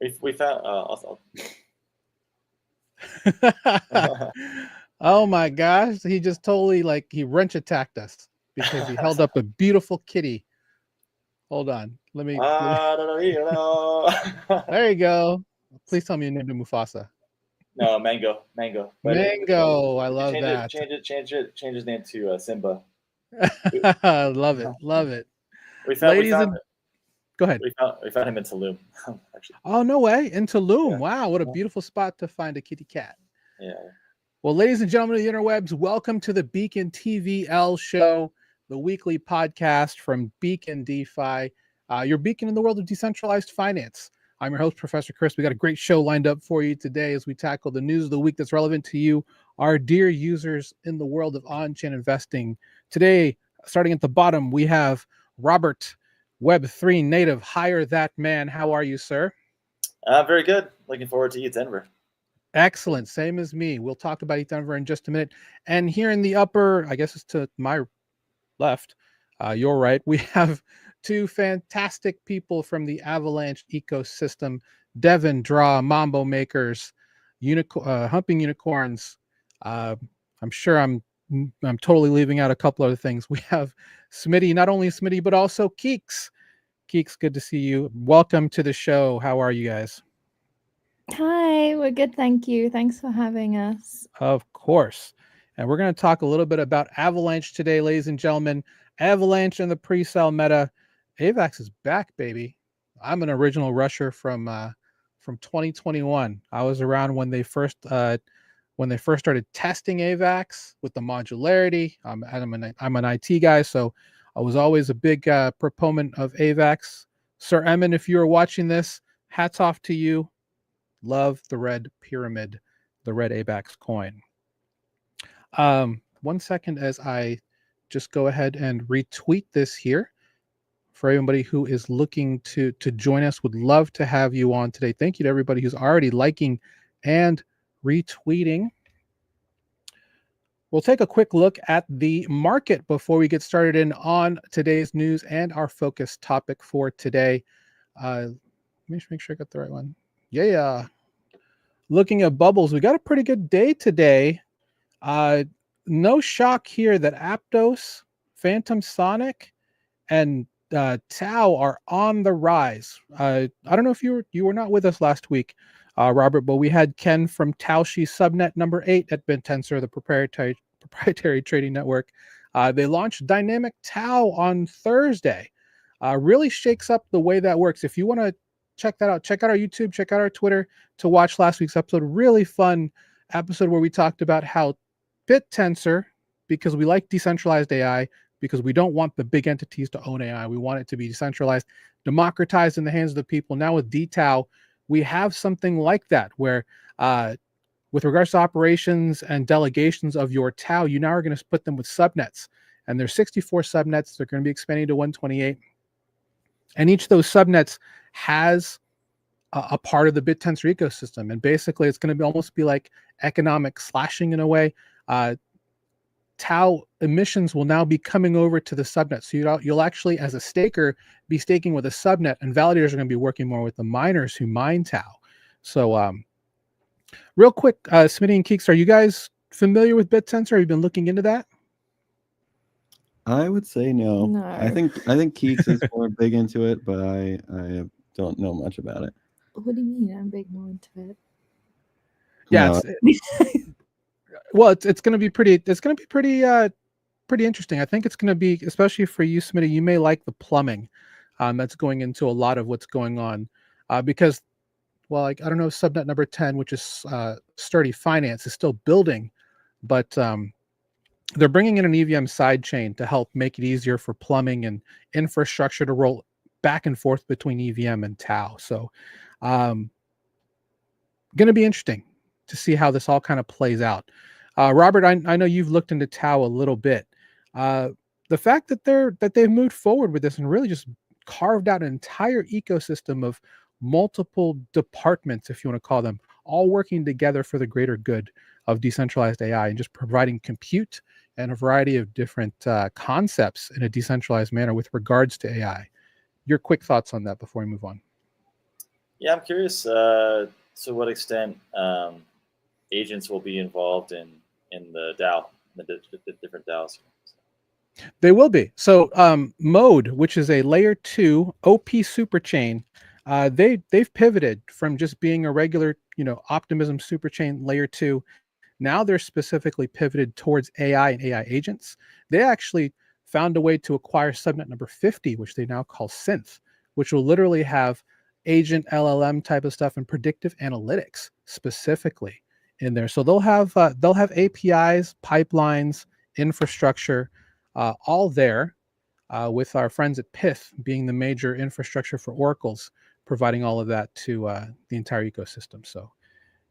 We found also. Oh my gosh, he just totally he wrench attacked us because he held up a beautiful kitty. Hold on, let me there you go. Please tell me you named it Mufasa. No, Mango. But Mango, I love that. Change his name to Simba. Love it. We found Go ahead. We found him in Tulum. Actually. Oh, no way. In Tulum. Yeah. Wow, what a beautiful spot to find a kitty cat. Yeah. Well, ladies and gentlemen of the interwebs, welcome to the Beacon TVL show, the weekly podcast from Beacon DeFi, your beacon in the world of decentralized finance. I'm your host, Professor Chris. We got a great show lined up for you today as we tackle the news of the week that's relevant to you, our dear users in the world of on-chain investing. Today, starting at the bottom, we have Robert, Web3 native. Hire that man. How are you, sir? Very good. Looking forward to ETHDenver. Excellent. Same as me. We'll talk about ETHDenver in just a minute. And here in the upper, I guess it's to my left, your right, we have two fantastic people from the Avalanche ecosystem, Devin, Draw, mambomakers, humping unicorns. I'm sure I'm totally leaving out a couple other things. We have Smitty, not only Smitty, but also Keeks. Keeks, good to see you. Welcome to the show. How are you guys? Hi, we're good. Thank you. Thanks for having us. Of course. And we're going to talk a little bit about Avalanche today, ladies and gentlemen. Avalanche and the pre-sale meta. AVAX is back, baby. I'm an original rusher from 2021. I was around when they first started testing AVAX with the modularity. I'm an IT guy, so I was always a big proponent of AVAX. Sir Emin, if you are watching this, hats off to you. Love the red pyramid, the red AVAX coin. 1 second as I just go ahead and retweet this here. For everybody who is looking to join us, would love to have you on today. Thank you to everybody who's already liking and retweeting. We'll take a quick look at the market before we get started in on today's news and our focus topic for today. Let me make sure I got the right one. Yeah. Looking at bubbles, we got a pretty good day today. No shock here that Aptos, Phantom Sonic, and Tau are on the rise. I don't know if you were not with us last week, Robert, but we had Ken from Taushi subnet number 8 at BitTensor, the proprietary trading network. They launched Dynamic Tau on Thursday. Really shakes up the way that works. If you want to check that out, check out our YouTube, check out our Twitter to watch last week's episode. Really fun episode where we talked about how BitTensor, because we like decentralized AI, because we don't want the big entities to own AI. We want it to be decentralized, democratized in the hands of the people. Now with DTAU, we have something like that where with regards to operations and delegations of your TAU, you now are going to put them with subnets. And there's 64 subnets. They're going to be expanding to 128. And each of those subnets has a part of the BitTensor ecosystem. And basically, it's going to almost be like economic slashing in a way. Tau emissions will now be coming over to the subnet. So you'll actually, as a staker, be staking with a subnet, and validators are going to be working more with the miners who mine Tau. So real quick, Smitty and Keeks, are you guys familiar with BitTensor? Have you been looking into that? I would say no. I think Keeks is more big into it, but I don't know much about it. What do you mean? I'm big more into it. Yeah. No. Well, it's going to be pretty. It's going to be pretty interesting. I think it's going to be, especially for you, Smitty. You may like the plumbing that's going into a lot of what's going on, because, well, like, I don't know, subnet number 10, which is Sturdy Finance, is still building, but they're bringing in an EVM sidechain to help make it easier for plumbing and infrastructure to roll back and forth between EVM and Tau. So, going to be interesting to see how this all kind of plays out. Robert, I know you've looked into Tau a little bit. The fact that they've moved forward with this and really just carved out an entire ecosystem of multiple departments, if you want to call them, all working together for the greater good of decentralized AI and just providing compute and a variety of different concepts in a decentralized manner with regards to AI. Your quick thoughts on that before we move on. Yeah, I'm curious to what extent agents will be involved in the DAO, the different DAOs. They will be. So Mode, which is a layer 2 OP superchain, they've pivoted from just being a regular, Optimism superchain layer 2. Now they're specifically pivoted towards AI and AI agents. They actually found a way to acquire subnet number 50, which they now call Synth, which will literally have agent LLM type of stuff and predictive analytics specifically in there. So they'll have APIs, pipelines, infrastructure, all there, with our friends at Pyth being the major infrastructure for oracles, providing all of that to the entire ecosystem. So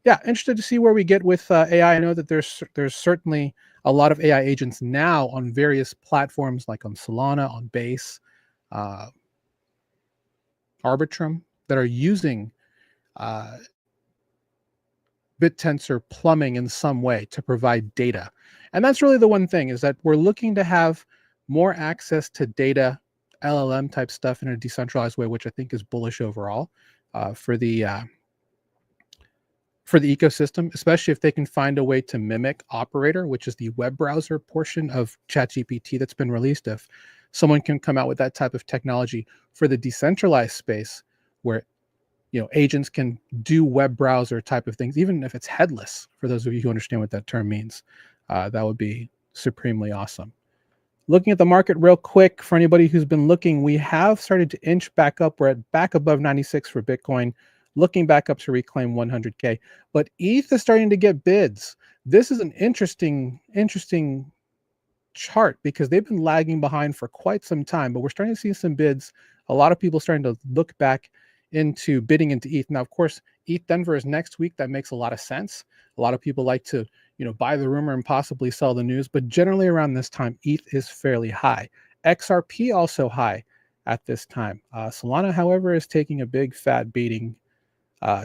yeah, interested to see where we get with AI. I know that there's certainly a lot of AI agents now on various platforms, like on Solana, on Base, Arbitrum, that are using BitTensor plumbing in some way to provide data. And that's really the one thing, is that we're looking to have more access to data, LLM type stuff in a decentralized way, which I think is bullish overall for the ecosystem, especially if they can find a way to mimic Operator, which is the web browser portion of ChatGPT that's been released. If someone can come out with that type of technology for the decentralized space, where agents can do web browser type of things, even if it's headless, for those of you who understand what that term means, that would be supremely awesome. Looking at the market real quick, for anybody who's been looking, we have started to inch back up. We're at back above 96 for Bitcoin, looking back up to reclaim 100K. But ETH is starting to get bids. This is an interesting chart, because they've been lagging behind for quite some time, but we're starting to see some bids. A lot of people starting to look back into bidding into ETH. Now, of course, ETHDenver is next week. That makes a lot of sense. A lot of people like to, buy the rumor and possibly sell the news, but generally around this time, ETH is fairly high. XRP also high at this time. Solana, however, is taking a big fat beating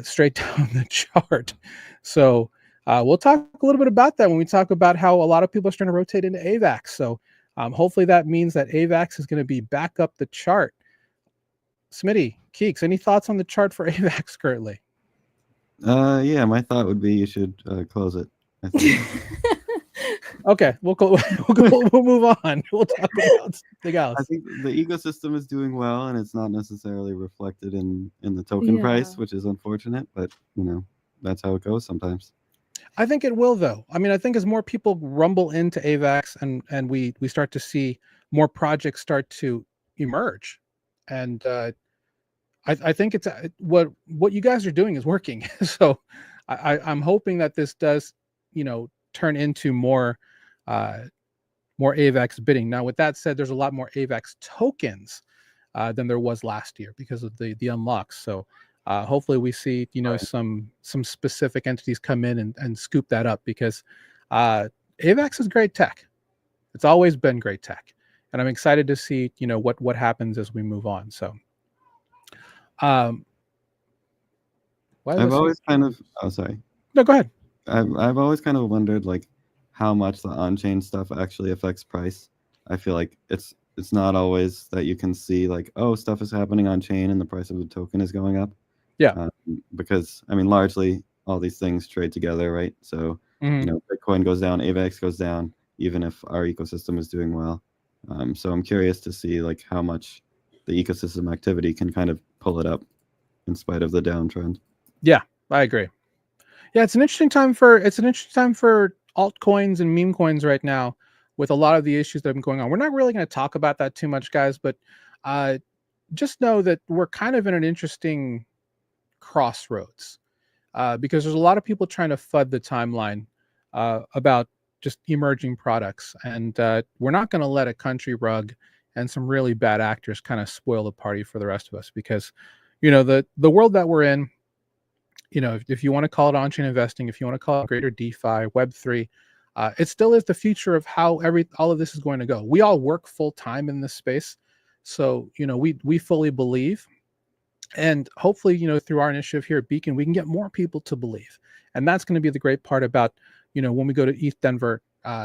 straight down the chart. So we'll talk a little bit about that when we talk about how a lot of people are starting to rotate into AVAX. So hopefully that means that AVAX is going to be back up the chart. Smitty, Keeks, any thoughts on the chart for AVAX currently? Yeah, my thought would be you should close it, I think. Okay, we'll move on. We'll talk about something else. I think the ecosystem is doing well, and it's not necessarily reflected in the token price, which is unfortunate, but that's how it goes sometimes. I think it will, though. I mean, I think as more people rumble into AVAX and we start to see more projects start to emerge, and I think it's what you guys are doing is working. So I'm hoping that this does, turn into more AVAX bidding. Now, with that said, there's a lot more AVAX tokens than there was last year because of the unlocks. So hopefully we see, some specific entities come in and scoop that up, because AVAX is great tech. It's always been great tech, and I'm excited to see, what happens as we move on. So I've always kind of sorry. No, go ahead. I've always kind of wondered, like, how much the on-chain stuff actually affects price. I feel like it's not always that you can see, like, oh, stuff is happening on chain and the price of the token is going up. Yeah. Because largely all these things trade together, right? So Bitcoin goes down, AVAX goes down, even if our ecosystem is doing well. So I'm curious to see, like, how much the ecosystem activity can kind of pull it up in spite of the downtrend. Yeah, I agree. Yeah, it's an interesting time for altcoins and meme coins right now, with a lot of the issues that have been going on. We're not really going to talk about that too much, guys, but just know that we're kind of in an interesting crossroads, because there's a lot of people trying to FUD the timeline about just emerging products, and we're not going to let a country rug and some really bad actors kind of spoil the party for the rest of us, because the world that we're in, if you want to call it on-chain investing, if you want to call it greater DeFi, Web3, it still is the future of how all of this is going to go. We all work full time in this space, so we fully believe, and hopefully through our initiative here at Beacon, we can get more people to believe, and that's going to be the great part about when we go to ETHDenver,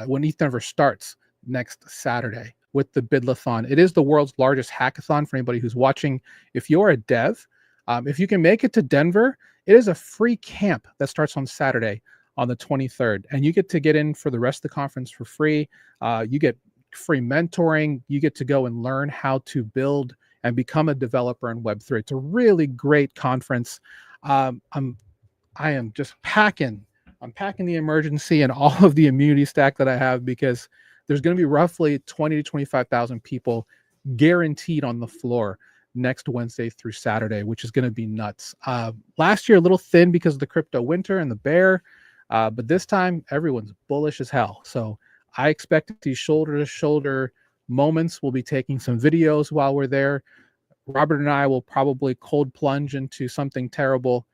when ETHDenver starts next Saturday with the Bidlathon. It is the world's largest hackathon for anybody who's watching. If you're a dev, If you can make it to Denver, it is a free camp that starts on Saturday on the 23rd, and you get to get in for the rest of the conference for free. You get free mentoring. You get to go and learn how to build and become a developer in Web3. It's a really great conference. I am just packing. I'm packing the emergency and all of the immunity stack that I have, because there's going to be roughly 20 to 25,000 people guaranteed on the floor next Wednesday through Saturday, which is going to be nuts. Last year, a little thin because of the crypto winter and the bear, but this time everyone's bullish as hell. So I expect these shoulder-to-shoulder moments. We'll be taking some videos while we're there. Robert and I will probably cold plunge into something terrible.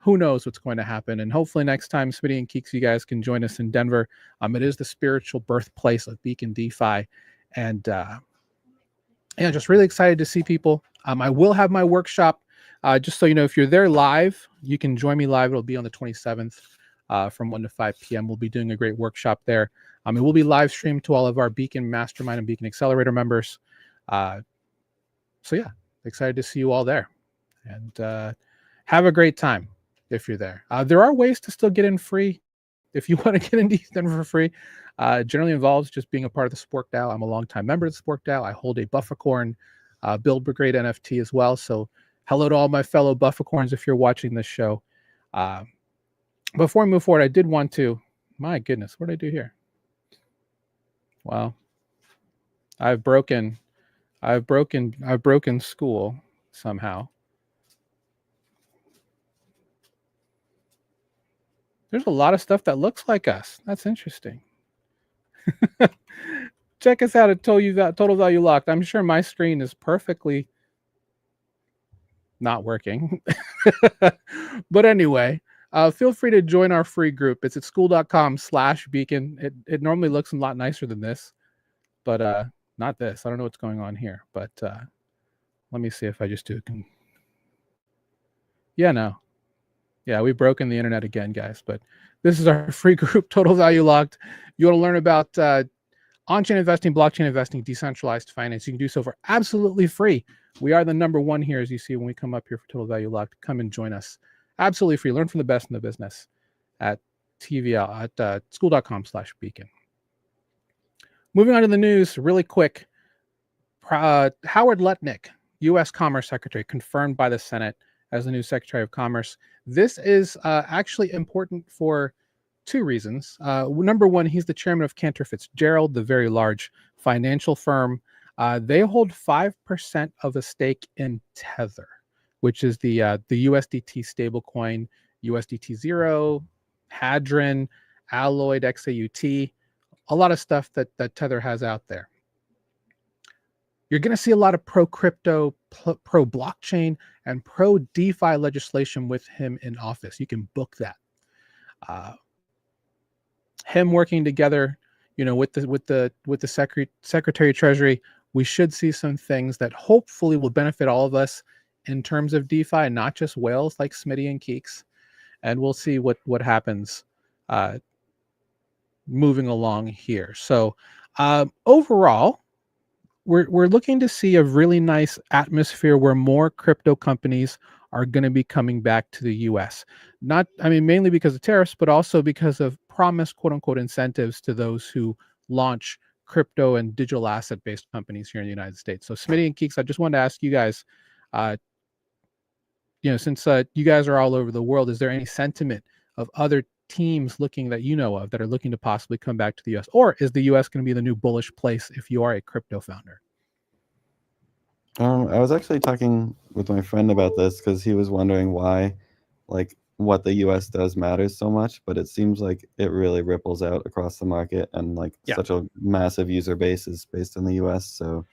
Who knows what's going to happen? And hopefully next time, Smitty and Keeks, you guys can join us in Denver. It is the spiritual birthplace of Beacon DeFi. And yeah, just really excited to see people. I will have my workshop. Just so you know, if you're there live, you can join me live. It'll be on the 27th from 1 to 5 p.m. We'll be doing a great workshop there. It will be live streamed to all of our Beacon Mastermind and Beacon Accelerator members. So yeah, excited to see you all there. And have a great time if you're there. There are ways to still get in free if you want to get into ETHDenver for free. Generally involves just being a part of the Spork DAO. I'm a longtime member of the Spork DAO. I hold a Bufficorn Build Brigade NFT as well. So hello to all my fellow Bufficorns if you're watching this show. Before we move forward, I did want to, my goodness, what did I do here? Wow. I've broken Skool somehow. There's a lot of stuff that looks like us. That's interesting. Check us out at Total Value Locked. I'm sure my screen is perfectly not working. But anyway, feel free to join our free group. It's at skool.com/beacon. It normally looks a lot nicer than this, but not this. I don't know what's going on here, but let me see if I just do it. Yeah, no. Yeah, we've broken the internet again, guys, but this is our free group, Total Value Locked. You want to learn about on-chain investing, blockchain investing, decentralized finance. You can do so for absolutely free. We are the #1 here, as you see when we come up here for Total Value Locked. Come and join us. Absolutely free. Learn from the best in the business at TVL, at skool.com/beacon. Moving on to the news really quick. Howard Lutnick, U.S. Commerce Secretary, confirmed by the Senate as the new Secretary of Commerce. This is actually important for two reasons. #1, he's the chairman of Cantor Fitzgerald, the very large financial firm. They hold 5% of a stake in Tether, which is the USDT stablecoin, USDT Zero, Hadron, Alloy, XAUT, a lot of stuff that Tether has out there. You're going to see a lot of pro-crypto, pro-blockchain, and pro-DeFi legislation with him in office. You can book that. Him working together, you know, with the Secretary of Treasury, we should see some things that hopefully will benefit all of us in terms of DeFi, not just whales like Smitty and Keeks. And we'll see what happens moving along here. So overall, we're looking to see a really nice atmosphere where more crypto companies are going to be coming back to the U.S. Mainly because of tariffs, but also because of promised quote unquote incentives to those who launch crypto and digital asset based companies here in the United States. So Smitty and Keeks, I just wanted to ask you guys, since you guys are all over the world, is there any sentiment of other teams looking that you know of that are looking to possibly come back to the US, or is the US going to be the new bullish place if you are a crypto founder? I was actually talking with my friend about this because he was wondering why, what the US does matters so much, but it seems like it really ripples out across the market, and such a massive user base is based in the US. So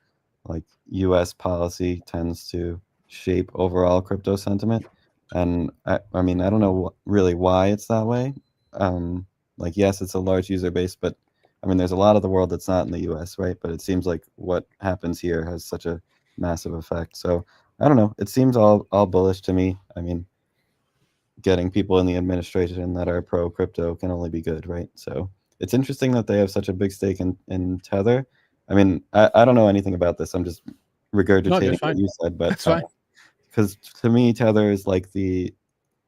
US policy tends to shape overall crypto sentiment. And I don't know really why it's that way. Yes, it's a large user base, but there's a lot of the world that's not in the US, right? But it seems like what happens here has such a massive effect. So I don't know. It seems all bullish to me. Getting people in the administration that are pro crypto can only be good, right? So it's interesting that they have such a big stake in Tether. I don't know anything about this. I'm just regurgitating what you said, but because to me Tether is like the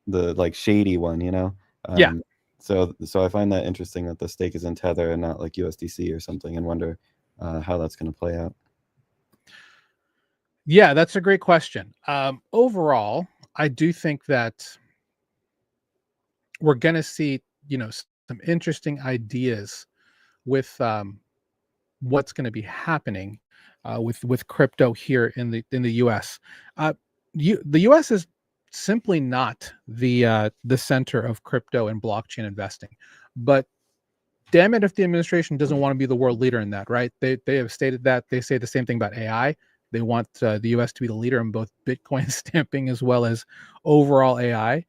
like shady one, you know. Yeah. So I find that interesting that the stake is in Tether and not like USDC or something, and wonder how that's going to play out. Yeah, that's a great question. Overall, I do think that we're going to see, some interesting ideas with what's going to be happening with crypto here in the U.S. The U.S. is simply not the center of crypto and blockchain investing, but damn it if the administration doesn't want to be the world leader in that, right? They have stated that. They say the same thing about AI. They want the U.S. to be the leader in both Bitcoin stamping as well as overall AI.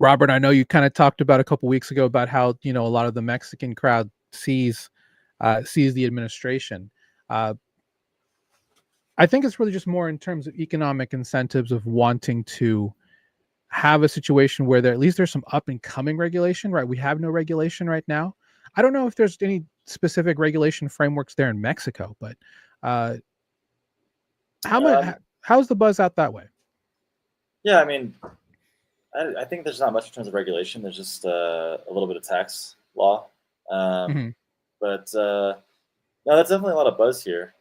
Robert, I know you kind of talked about a couple weeks ago about how a lot of the Mexican crowd sees the administration. I think it's really just more in terms of economic incentives of wanting to have a situation where at least there's some up and coming regulation, right? We have no regulation right now. I don't know if there's any specific regulation frameworks there in Mexico, but how's the buzz out that way? Yeah, I mean, I think there's not much in terms of regulation. There's just a little bit of tax law. But no, that's definitely a lot of buzz here.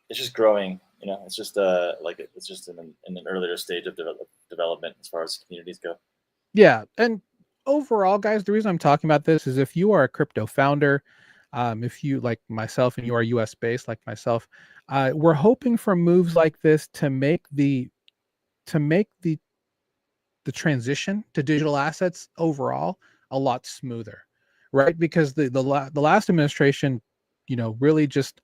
It's just growing. It's just it's just in an earlier stage of development as far as communities go. Yeah, and overall, guys, the reason I'm talking about this is if you are a crypto founder, if you like myself and you are US based like myself, we're hoping for moves like this to make the transition to digital assets overall a lot smoother, right? Because the last administration, really just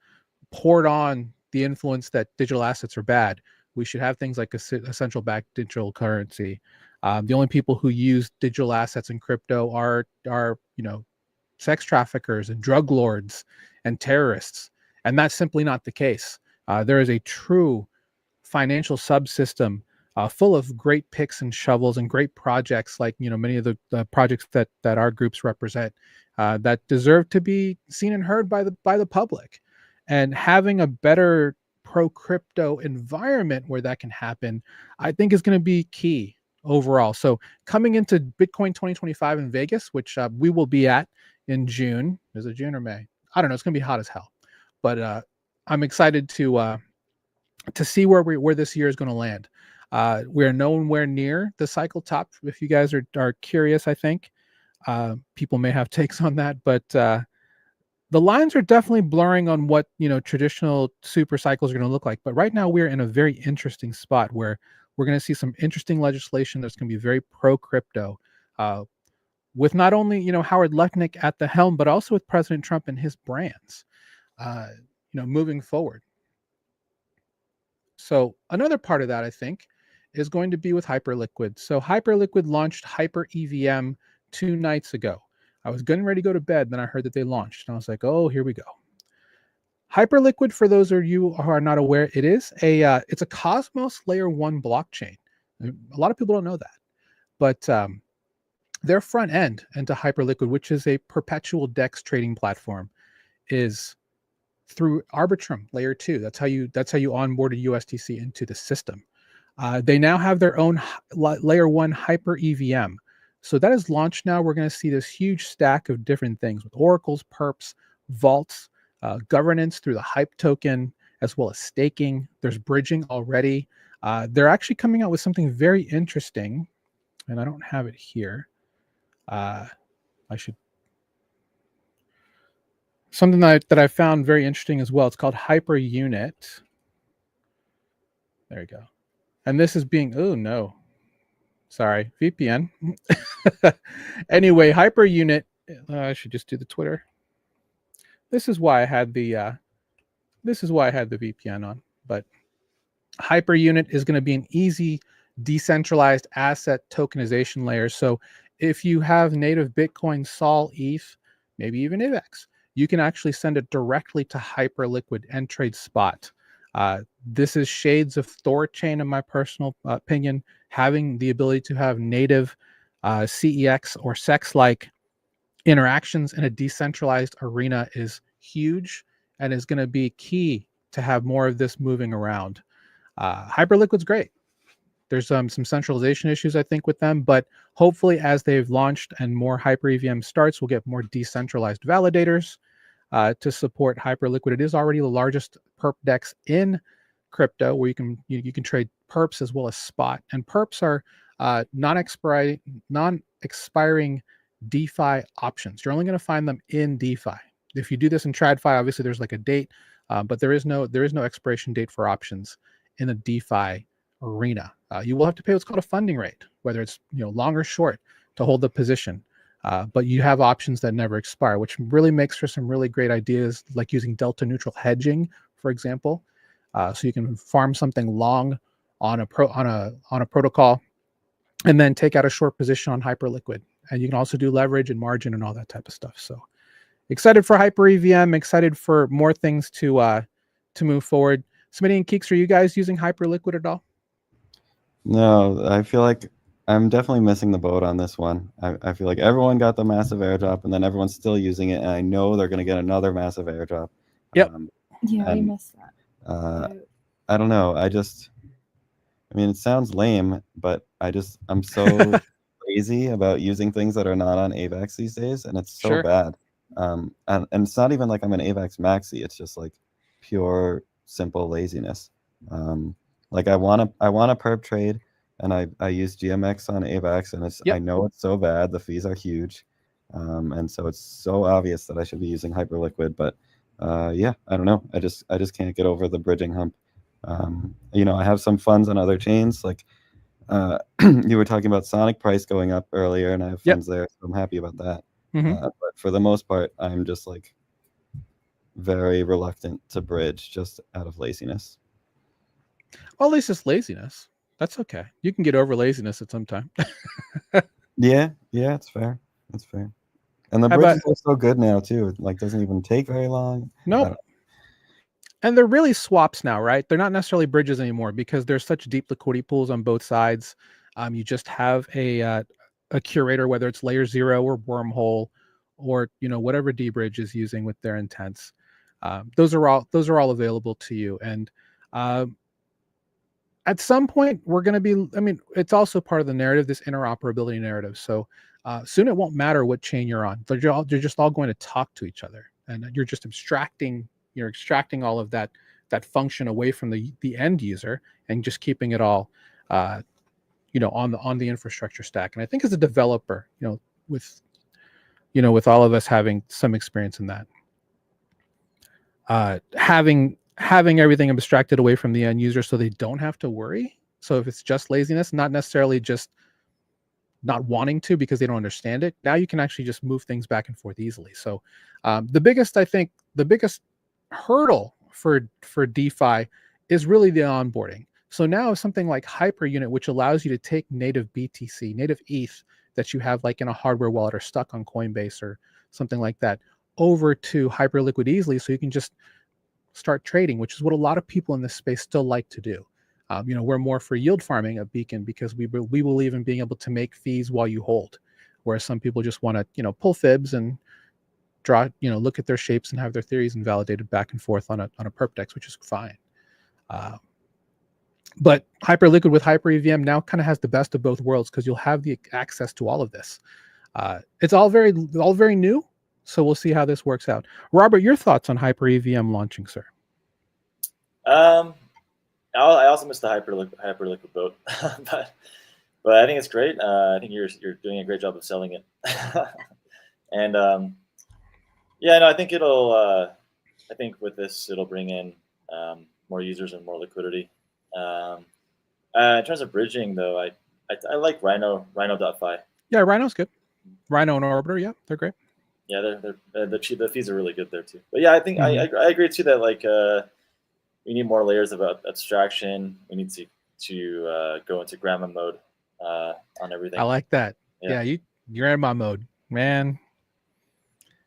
poured on the influence that digital assets are bad. We should have things like a central bank digital currency. The only people who use digital assets and crypto are sex traffickers and drug lords and terrorists, and that's simply not the case. There is a true financial subsystem full of great picks and shovels and great projects, like many of the projects that our groups represent, that deserve to be seen and heard by the public. And having a better pro-crypto environment where that can happen, I think is going to be key overall. So coming into Bitcoin 2025 in Vegas, which we will be at in June. Is it June or May? I don't know. It's going to be hot as hell. But I'm excited to see where this year is going to land. We're nowhere near the cycle top. If you guys are curious, I think people may have takes on that, but the lines are definitely blurring on what traditional super cycles are going to look like. But right now we're in a very interesting spot where we're going to see some interesting legislation that's going to be very pro crypto, with not only Howard Lutnick at the helm, but also with President Trump and his brands, moving forward. So another part of that, I think, is going to be with Hyperliquid. So Hyperliquid launched HyperEVM 2 nights ago. I was getting ready to go to bed, then I heard that they launched, and I was like, oh, here we go. Hyperliquid, for those of you who are not aware, it's a Cosmos Layer 1 blockchain. A lot of people don't know that. But their front end into Hyperliquid, which is a perpetual DEX trading platform, is through Arbitrum Layer 2. That's how you onboarded USDC into the system. They now have their own Layer 1 HyperEVM. So that is launched now. We're going to see this huge stack of different things with oracles, perps, vaults, governance through the Hype token, as well as staking. There's bridging already. They're actually coming out with something very interesting, and I don't have it here. Something that I found very interesting as well. It's called hyperunit. There you go. And this is being, oh no, sorry, VPN. Anyway, hyperunit. I should just do the Twitter. This is why I had the VPN on. But hyperunit is going to be an easy decentralized asset tokenization layer. So if you have native Bitcoin, Sol, ETH, maybe even AVAX, you can actually send it directly to Hyperliquid and trade spot. This is shades of Thorchain in my personal opinion. Having the ability to have native CEX or SEX-like interactions in a decentralized arena is huge and is going to be key to have more of this moving around. Hyperliquid's great. There's some centralization issues, I think, with them, but hopefully as they've launched and more HyperEVM starts, we'll get more decentralized validators to support Hyperliquid. It is already the largest perp dex in crypto, where you can trade perps as well as spot. And perps are non-expiring DeFi options. You're only going to find them in DeFi. If you do this in TradFi, obviously there's like a date, but there is no expiration date for options in a DeFi arena. You will have to pay what's called a funding rate, whether it's long or short, to hold the position. But you have options that never expire, which really makes for some really great ideas, like using delta neutral hedging, for example. So you can farm something long on a protocol, and then take out a short position on Hyperliquid. And you can also do leverage and margin and all that type of stuff. So excited for HyperEVM, excited for more things to move forward. Smitty and Keeks, are you guys using Hyperliquid at all? No, I feel like I'm definitely missing the boat on this one. I feel like everyone got the massive airdrop, and then everyone's still using it, and I know they're going to get another massive airdrop. Yep. Yeah, we missed that. I don't know. I mean, it sounds lame, but I'm so lazy about using things that are not on AVAX these days, and it's so bad. And it's not even like I'm an AVAX maxi. It's just like pure, simple laziness. Like I want a perp trade, and I use GMX on AVAX, and I know it's so bad. The fees are huge, and so it's so obvious that I should be using Hyperliquid. But yeah, I don't know. I just can't get over the bridging hump. I have some funds on other chains, like you were talking about Sonic price going up earlier, and I have funds there, so I'm happy about that. But for the most part, I'm just like very reluctant to bridge, just out of laziness. Well, at least it's laziness. That's okay. You can get over laziness at some time. yeah, it's fair. It's fair. And the bridges are so good now too. It like doesn't even take very long. Nope. And they're really swaps now, right? They're not necessarily bridges anymore because there's such deep liquidity pools on both sides. You just have a curator, whether it's layer 0 or wormhole, or whatever dbridge is using with their intents. Those are all available to you. And at some point, we're going to be. I mean, it's also part of the narrative, this interoperability narrative. So soon it won't matter what chain you're on. They're just all going to talk to each other, and you're just extracting all of that function away from the end user and just keeping it all on the infrastructure stack. And I think as a developer, with all of us having some experience in that, having everything abstracted away from the end user so they don't have to worry. So if it's just laziness, not necessarily just not wanting to because they don't understand it, now you can actually just move things back and forth easily. So the biggest hurdle for DeFi is really the onboarding. So now something like HyperUnit, which allows you to take native BTC, native ETH that you have like in a hardware wallet or stuck on Coinbase or something like that, over to Hyperliquid easily, so you can just start trading, which is what a lot of people in this space still like to do. We're more for yield farming at Beacon because we believe in being able to make fees while you hold, whereas some people just want to pull fibs and draw, look at their shapes and have their theories invalidated back and forth on a perp dex, which is fine. But Hyperliquid with HyperEVM now kind of has the best of both worlds because you'll have the access to all of this. It's all very new, so we'll see how this works out. Robert, your thoughts on HyperEVM launching, sir? I also missed the Hyperliquid boat, but I think it's great. I think you're doing a great job of selling it, and I think I think with this it'll bring in more users and more liquidity. In terms of bridging, though, I like Rhino.fi. Yeah, Rhino's good. Rhino and Orbiter, yeah, they're great. Yeah, the fees are really good there too. But yeah, I think I agree too that like we need more layers of abstraction. We need to go into grandma mode on everything. I like that. Yeah, you're in my mode, man.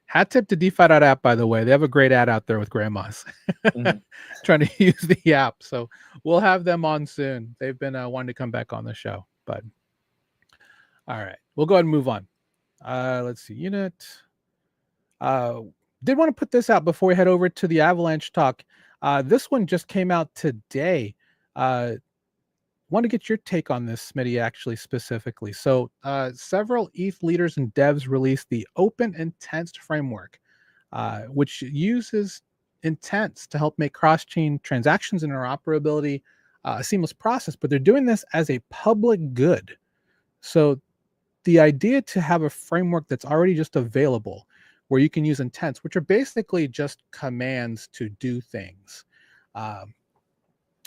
Hat tip to DeFi.app, by the way. They have a great ad out there with grandmas trying to use the app. So we'll have them on soon. They've been wanting to come back on the show. But all right, we'll go ahead and move on. Let's see, unit. Did want to put this out before we head over to the Avalanche talk. This one just came out today. Want to get your take on this, Smitty, actually, specifically. So several ETH leaders and devs released the Openintents framework, which uses intents to help make cross-chain transactions interoperability a seamless process, but they're doing this as a public good. So the idea to have a framework that's already just available where you can use intents, which are basically just commands to do things.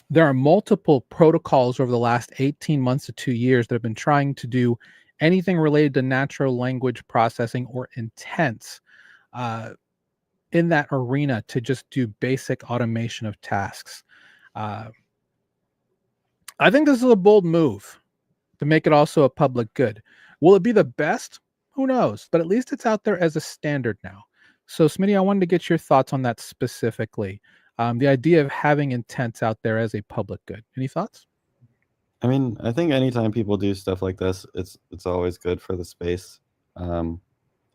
There are multiple protocols over the last 18 months to 2 years that have been trying to do anything related to natural language processing or intents in that arena to just do basic automation of tasks. I think this is a bold move to make it also a public good. Will it be the best? Who knows? But at least it's out there as a standard now. So, Smitty, I wanted to get your thoughts on that specifically. The idea of having intents out there as a public good. Any thoughts? I mean, I think anytime people do stuff like this, it's always good for the space, and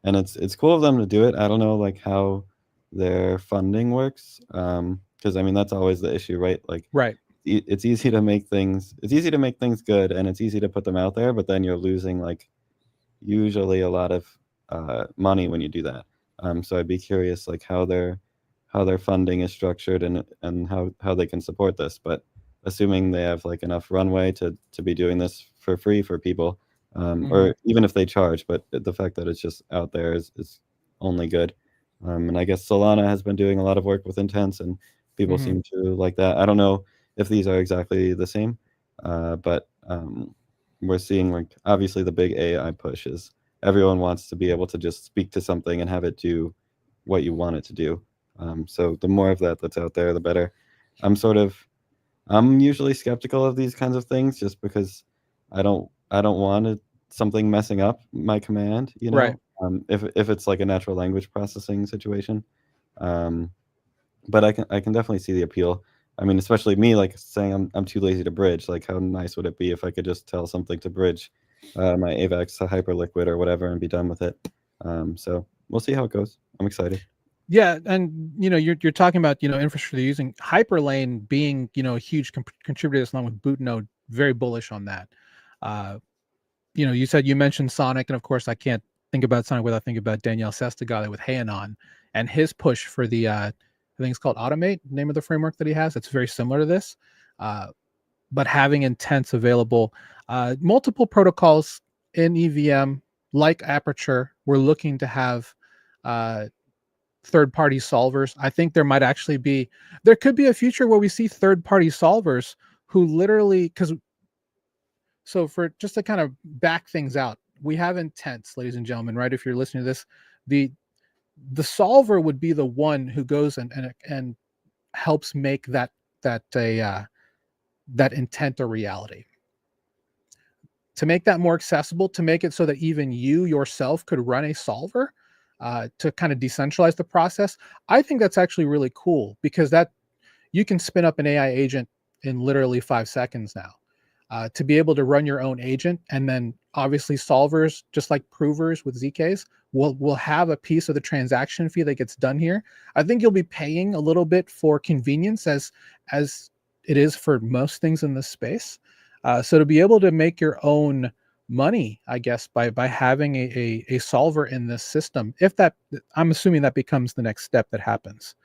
it's cool of them to do it. I don't know like how their funding works, because I mean that's always the issue, right? Like, right. It's easy to make things good, and it's easy to put them out there, but then you're losing like usually a lot of money when you do that. So I'd be curious like how their funding is structured and how they can support this. But assuming they have like enough runway to be doing this for free for people, or even if they charge, but the fact that it's just out there is only good. And I guess Solana has been doing a lot of work with intents, and people seem to like that. I don't know if these are exactly the same, but we're seeing like obviously the big AI push is everyone wants to be able to just speak to something and have it do what you want it to do. So the more of that's out there, the better. I'm usually skeptical of these kinds of things just because I don't want something messing up my command, you know. Right. If it's like a natural language processing situation, but I can definitely see the appeal. I mean, especially me, like saying I'm too lazy to bridge. Like, how nice would it be if I could just tell something to bridge my AVAX to Hyperliquid or whatever and be done with it? So we'll see how it goes. I'm excited. Yeah, and you're talking about infrastructure using Hyperlane being a huge contributor along with Bootnode. Very bullish on that. You mentioned Sonic, and of course I can't think about Sonic without thinking about Daniel Sestegale with Hayanon and his push for the I think it's called Automate, name of the framework that he has. It's very similar to this, but having intents available, multiple protocols in EVM like Aperture, we're looking to have third-party solvers. I think there could be a future where we see third-party solvers who literally, so for just to kind of back things out, we have intents, ladies and gentlemen, right? If you're listening to this, the solver would be the one who goes and helps make that intent a reality. To make that more accessible, to make it so that even you yourself could run a solver, to kind of decentralize the process, I think that's actually really cool because that you can spin up an AI agent in literally 5 seconds now. To be able to run your own agent, and then obviously solvers, just like provers with ZKs, will have a piece of the transaction fee that gets done here. I think you'll be paying a little bit for convenience as it is for most things in this space. So to be able to make your own money, I guess, by having a solver in this system, I'm assuming that becomes the next step that happens.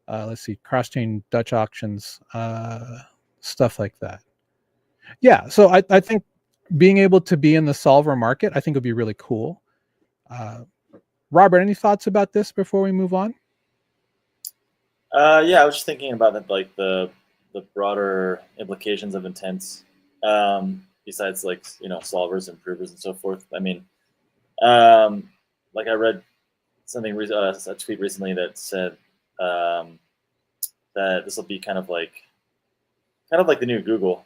Let's see, cross-chain Dutch auctions, stuff like that. Yeah, so I think being able to be in the solver market, I think would be really cool. Robert, any thoughts about this before we move on? Yeah, I was just thinking about it, like the broader implications of intents, besides like solvers and provers and so forth. I mean, like I read something a tweet recently that said that this will be kind of like the new Google.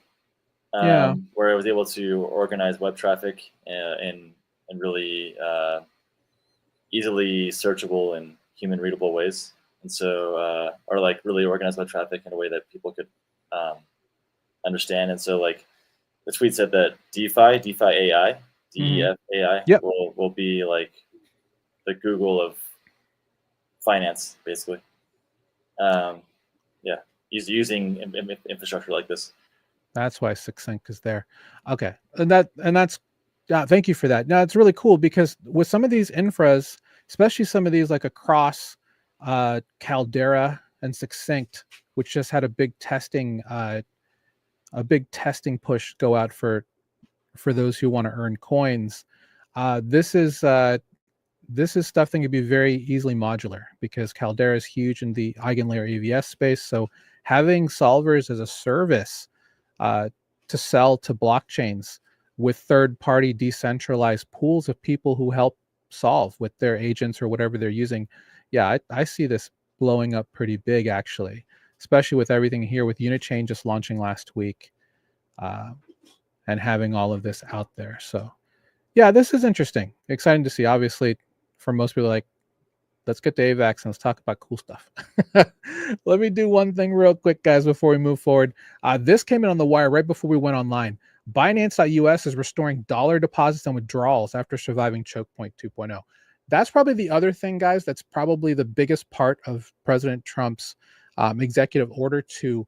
Where I was able to organize web traffic in really easily searchable and human readable ways, and so or like really organize web traffic in a way that people could understand. And so like the tweet said that DeFi AI, DEF AI will be like the Google of finance, basically. Yeah, using infrastructure like this. That's why Succinct is there. Okay, and that's thank you for that. Now it's really cool because with some of these infras, especially some of these like across Caldera and Succinct, which just had a big testing push go out for those who want to earn coins. This is stuff that can be very easily modular because Caldera is huge in the eigenlayer AVS space. So having solvers as a service to sell to blockchains with third-party decentralized pools of people who help solve with their agents or whatever they're using. Yeah, I see this blowing up pretty big, actually, especially with everything here with Unichain just launching last week and having all of this out there. So yeah, this is interesting. Exciting to see. Obviously, for most people, like, let's get to AVAX and let's talk about cool stuff. Let me do one thing real quick, guys, before we move forward. This came in on the wire right before we went online. Binance.us is restoring dollar deposits and withdrawals after surviving Chokepoint 2.0. That's probably the other thing, guys. That's probably the biggest part of President Trump's executive order to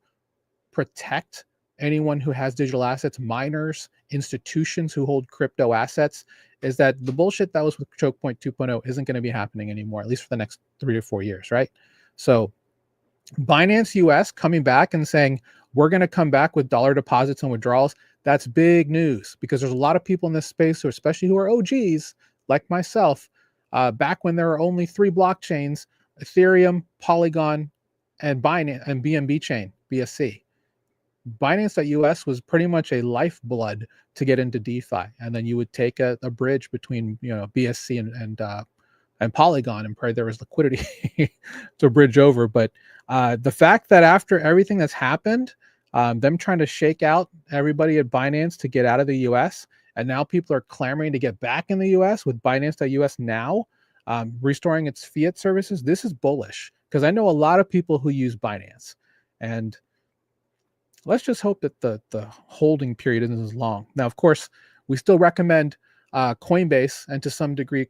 protect anyone who has digital assets, miners, institutions who hold crypto assets, is that the bullshit that was with Chokepoint 2.0 isn't going to be happening anymore, at least for the next 3 to 4 years, right? So Binance US coming back and saying, we're going to come back with dollar deposits and withdrawals. That's big news because there's a lot of people in this space, who, especially who are OGs like myself, back when there were only 3 blockchains, Ethereum, Polygon, and Binance and BNB chain, BSC. Binance.us was pretty much a lifeblood to get into DeFi, and then you would take a bridge between BSC and Polygon, and pray there was liquidity to bridge over. But the fact that after everything that's happened, them trying to shake out everybody at Binance to get out of the US, and now people are clamoring to get back in the US with Binance.us now restoring its fiat services, this is bullish because I know a lot of people who use Binance, and let's just hope that the holding period isn't as long. Now, of course, we still recommend Coinbase and to some degree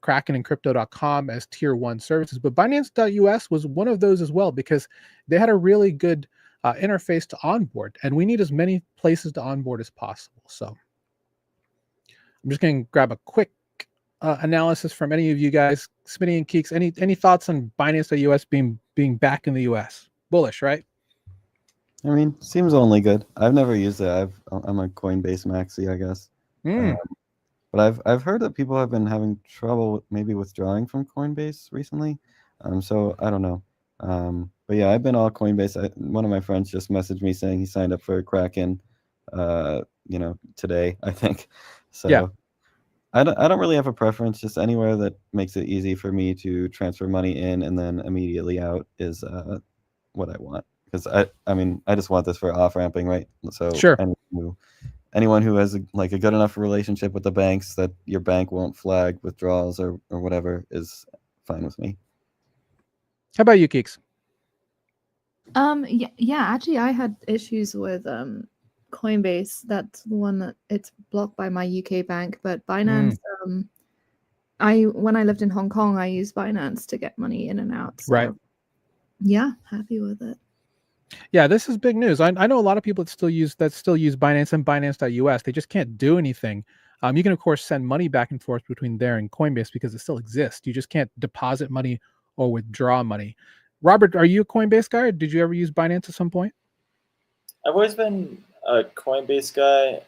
Kraken and Crypto.com as tier 1 services, but Binance.us was one of those as well because they had a really good interface to onboard, and we need as many places to onboard as possible. So I'm just going to grab a quick analysis from any of you guys. Smitty and Keeks, any thoughts on Binance.us being back in the US? Bullish, right? I mean, seems only good. I've never used it. I'm a Coinbase maxi, I guess. But I've heard that people have been having trouble maybe withdrawing from Coinbase recently. So I don't know. But yeah, I've been all Coinbase. One of my friends just messaged me saying he signed up for Kraken, today, I think. So yeah. I don't really have a preference. Just anywhere that makes it easy for me to transfer money in and then immediately out is what I want. Because I just want this for off ramping, right? So sure. Anyone who has a good enough relationship with the banks that your bank won't flag withdrawals or whatever is fine with me. How about you, Keeks? Yeah. Actually, I had issues with Coinbase. That's the one that it's blocked by my UK bank. But Binance, when I lived in Hong Kong, I used Binance to get money in and out. So, right. Yeah, happy with it. Yeah, this is big news. I know a lot of people that still use Binance and Binance.us. They just can't do anything. You can, of course, send money back and forth between there and Coinbase because it still exists. You just can't deposit money or withdraw money. Robert, are you a Coinbase guy, or did you ever use Binance at some point? I've always been a Coinbase guy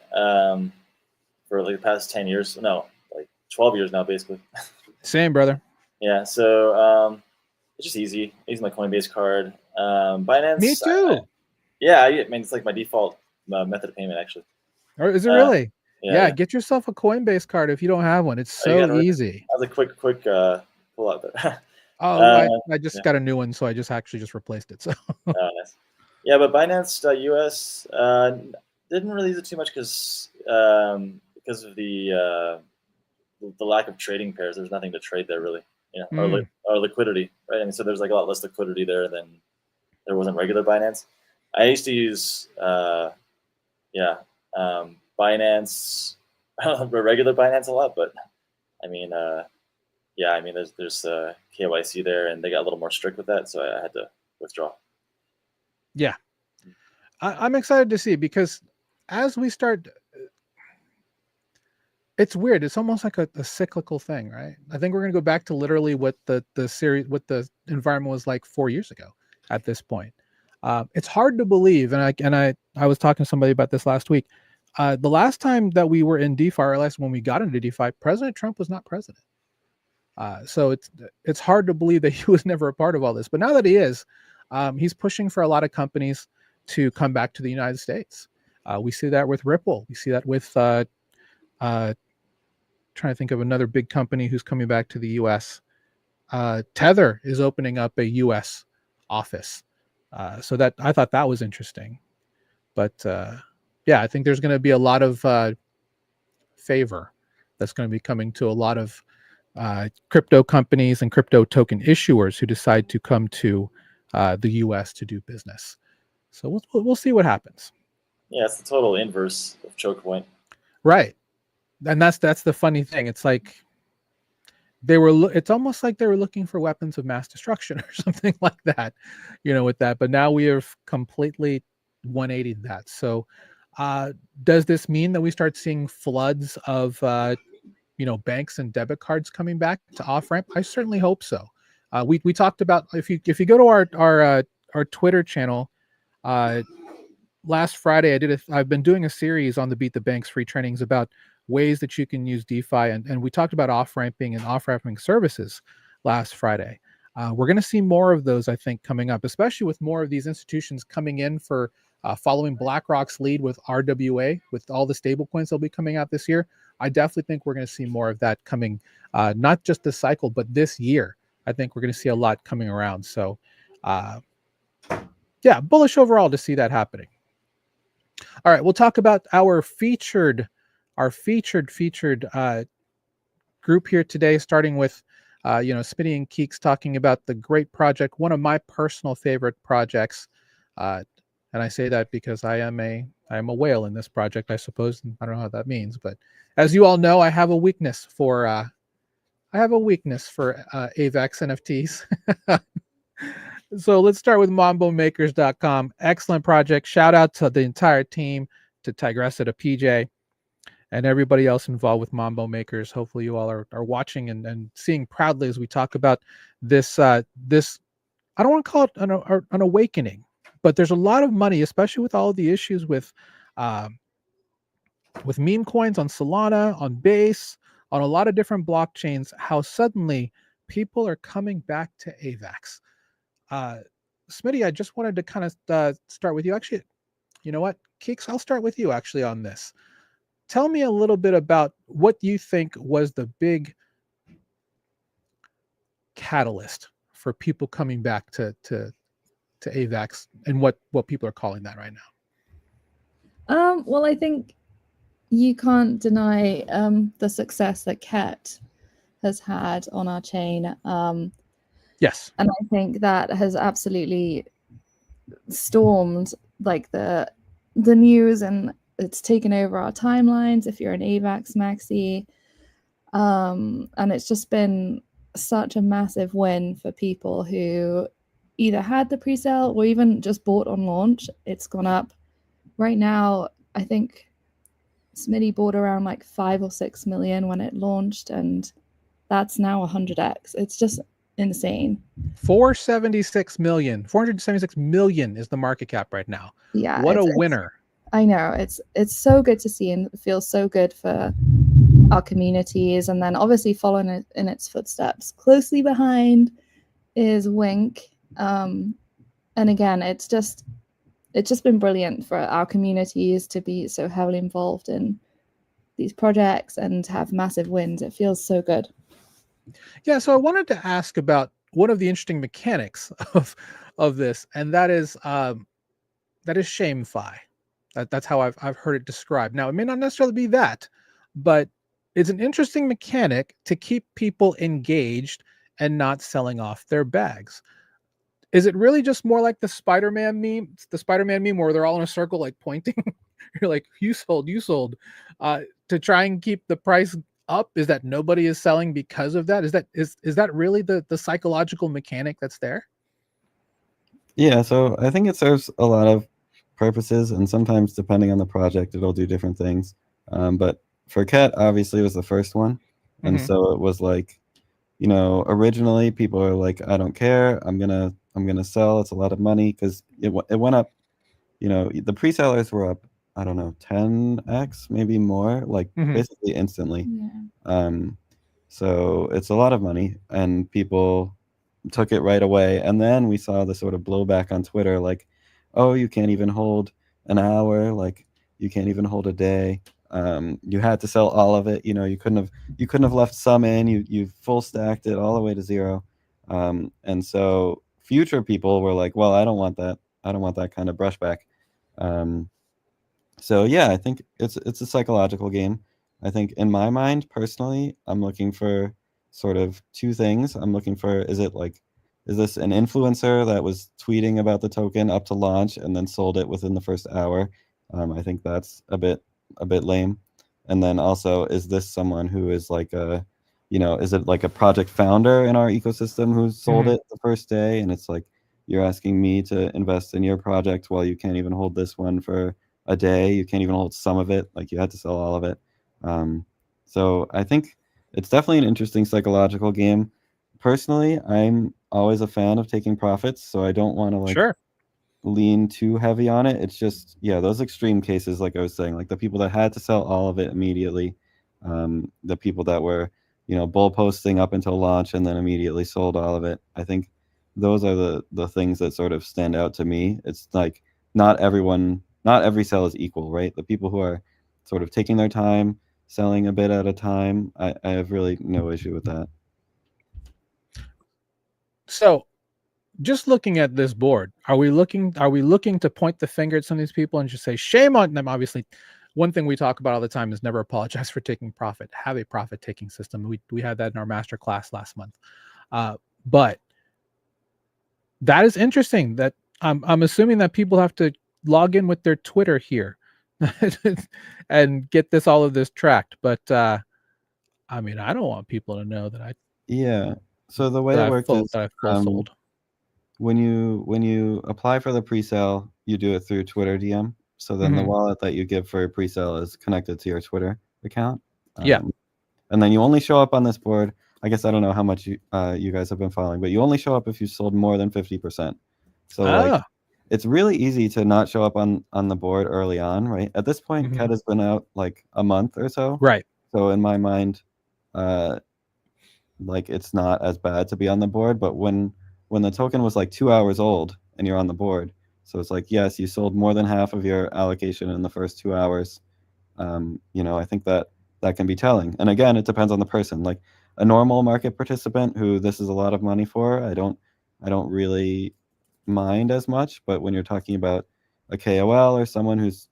for the past 10 years. No, 12 years now, basically. Same, brother. Yeah, so it's just easy. I use my Coinbase card. Binance. Me too. I mean, it's like my default method of payment, actually. Or is it really? Yeah, get yourself a Coinbase card if you don't have one. It's so easy. That was a quick pull out there. I just got a new one, so I just replaced it. So. Nice. Yeah, but Binance.us didn't really use it too much because of the lack of trading pairs. There's nothing to trade there really. Or liquidity, right? I mean, so there's a lot less liquidity there than there wasn't regular Binance. I used to use, Binance, regular Binance a lot, but I mean, there's KYC there, and they got a little more strict with that, so I had to withdraw. Yeah, I'm excited to see, because as we start, it's weird. It's almost like a cyclical thing, right? I think we're going to go back to literally what the environment was like 4 years ago at this point. It's hard to believe, and I was talking to somebody about this last week. The last time that we were in DeFi, or last when we got into DeFi, President Trump was not president. So it's hard to believe that he was never a part of all this. But now that he is, he's pushing for a lot of companies to come back to the United States. We see that with Ripple. We see that with trying to think of another big company who's coming back to the U.S. Tether is opening up a U.S. office. So that I thought that was interesting. But yeah, I think there's going to be a lot of favor that's going to be coming to a lot of crypto companies and crypto token issuers who decide to come to the U.S. to do business. So we'll see what happens. Yeah, it's the total inverse of Chokepoint. Right, and that's the funny thing. It's like it's almost like they were looking for weapons of mass destruction or something like that, with that. But now we have completely 180'd that. So does this mean that we start seeing floods of banks and debit cards coming back to off-ramp? I certainly hope so. We talked about, if you go to our Twitter channel, last Friday I've been doing a series on the Beat the Banks free trainings about ways that you can use DeFi, and we talked about off-ramping and off-ramping services last Friday. We're going to see more of those, I think, coming up, especially with more of these institutions coming in for following BlackRock's lead with RWA, with all the stable coins that'll be coming out this year. I definitely think we're going to see more of that coming, not just this cycle, but this year. I think we're going to see a lot coming around. So, yeah, bullish overall to see that happening. All right, we'll talk about our featured group here today, starting with Smitty and Keeks talking about the great project, one of my personal favorite projects, and I say that because I am a whale in this project, I suppose. I don't know how that means, but as you all know, I have a weakness for AVAX NFTs. So let's start with mambomakers.com. Excellent project. Shout out to the entire team, to Tigressa, to PJ, and everybody else involved with Mambo Makers. Hopefully you all are watching and seeing proudly as we talk about this, I don't want to call it an awakening, but there's a lot of money, especially with all of the issues with meme coins on Solana, on Base, on a lot of different blockchains, how suddenly people are coming back to AVAX. Smitty, I just wanted to kind of start with you. Actually, you know what, Keeks, I'll start with you actually on this. Tell me a little bit about what you think was the big catalyst for people coming back to AVAX, and what people are calling that right now. Well, I think you can't deny the success that Ket has had on our chain. Yes. And I think that has absolutely stormed like the news, and it's taken over our timelines if you're an AVAX maxi. And it's just been such a massive win for people who either had the pre-sale or even just bought on launch. It's gone up. Right now, I think Smitty bought around like 5 or 6 million when it launched, and that's now 100x. It's just insane. 476 million is the market cap right now. Yeah, what a winner. I know, it's so good to see, and it feels so good for our communities. And then obviously following it in its footsteps closely behind is Wink. And again, it's just been brilliant for our communities to be so heavily involved in these projects and have massive wins. It feels so good. Yeah, so I wanted to ask about one of the interesting mechanics of this, and that is ShameFi. That's how I've heard it described. Now, it may not necessarily be that, but it's an interesting mechanic to keep people engaged and not selling off their bags. Is it really just more like the Spider-Man meme where they're all in a circle, like pointing? You're like, you sold, to try and keep the price up? Is that nobody is selling because of that? Is that really the psychological mechanic that's there? Yeah, so I think it serves a lot of purposes, and sometimes depending on the project, it'll do different things. But for Ket, obviously, it was the first one, and so it was like, you know, originally people are like, I don't care, I'm gonna sell. It's a lot of money because it went up. You know, the pre-sellers were up, I don't know, 10x, maybe more, like basically instantly. So it's a lot of money, and people took it right away. And then we saw the sort of blowback on Twitter, like, oh, you can't even hold an hour, like you can't even hold a day. You had to sell all of it. You know, you couldn't have left some in. You full stacked it all the way to zero. And so future people were like, well, I don't want that. I don't want that kind of brushback. So yeah, I think it's a psychological game. I think in my mind, personally, I'm looking for sort of two things. I'm looking for, is this an influencer that was tweeting about the token up to launch and then sold it within the first hour? I think that's a bit lame. And then also, is this someone who is like a, you know, is it like a project founder in our ecosystem who sold it the first day? And it's like, you're asking me to invest in your project while you can't even hold this one for a day. You can't even hold some of it. Like, you had to sell all of it. So I think it's definitely an interesting psychological game. Personally, I'm always a fan of taking profits, so I don't want to lean too heavy on it. It's just, yeah, those extreme cases, like I was saying, like the people that had to sell all of it immediately, the people that were, you know, bull posting up until launch and then immediately sold all of it. I think those are the things that sort of stand out to me. It's like not every sell is equal, right? The people who are sort of taking their time, selling a bit at a time, I have really no issue with that. So just looking at this board, are we looking to point the finger at some of these people and just say shame on them? Obviously, one thing we talk about all the time is never apologize for taking profit. Have a profit taking system. We had that in our master class last month. But that is interesting. That I'm assuming that people have to log in with their Twitter here and get all of this tracked. But I mean, I don't want people to know that I. Yeah. So the way it works is sold. When you apply for the pre-sale, you do it through Twitter DM. So then the wallet that you give for a pre-sale is connected to your Twitter account. And then you only show up on this board. I guess I don't know how much you guys have been following, but you only show up if you sold more than 50%. So like, it's really easy to not show up on the board early on, right? At this point, Ket has been out like a month or so. Right. So in my mind, like it's not as bad to be on the board. But when the token was like 2 hours old and you're on the board, so it's like, yes, you sold more than half of your allocation in the first 2 hours. You know, I think that can be telling. And again, it depends on the person. Like a normal market participant who this is a lot of money for, I don't really mind as much. But when you're talking about a KOL or someone who's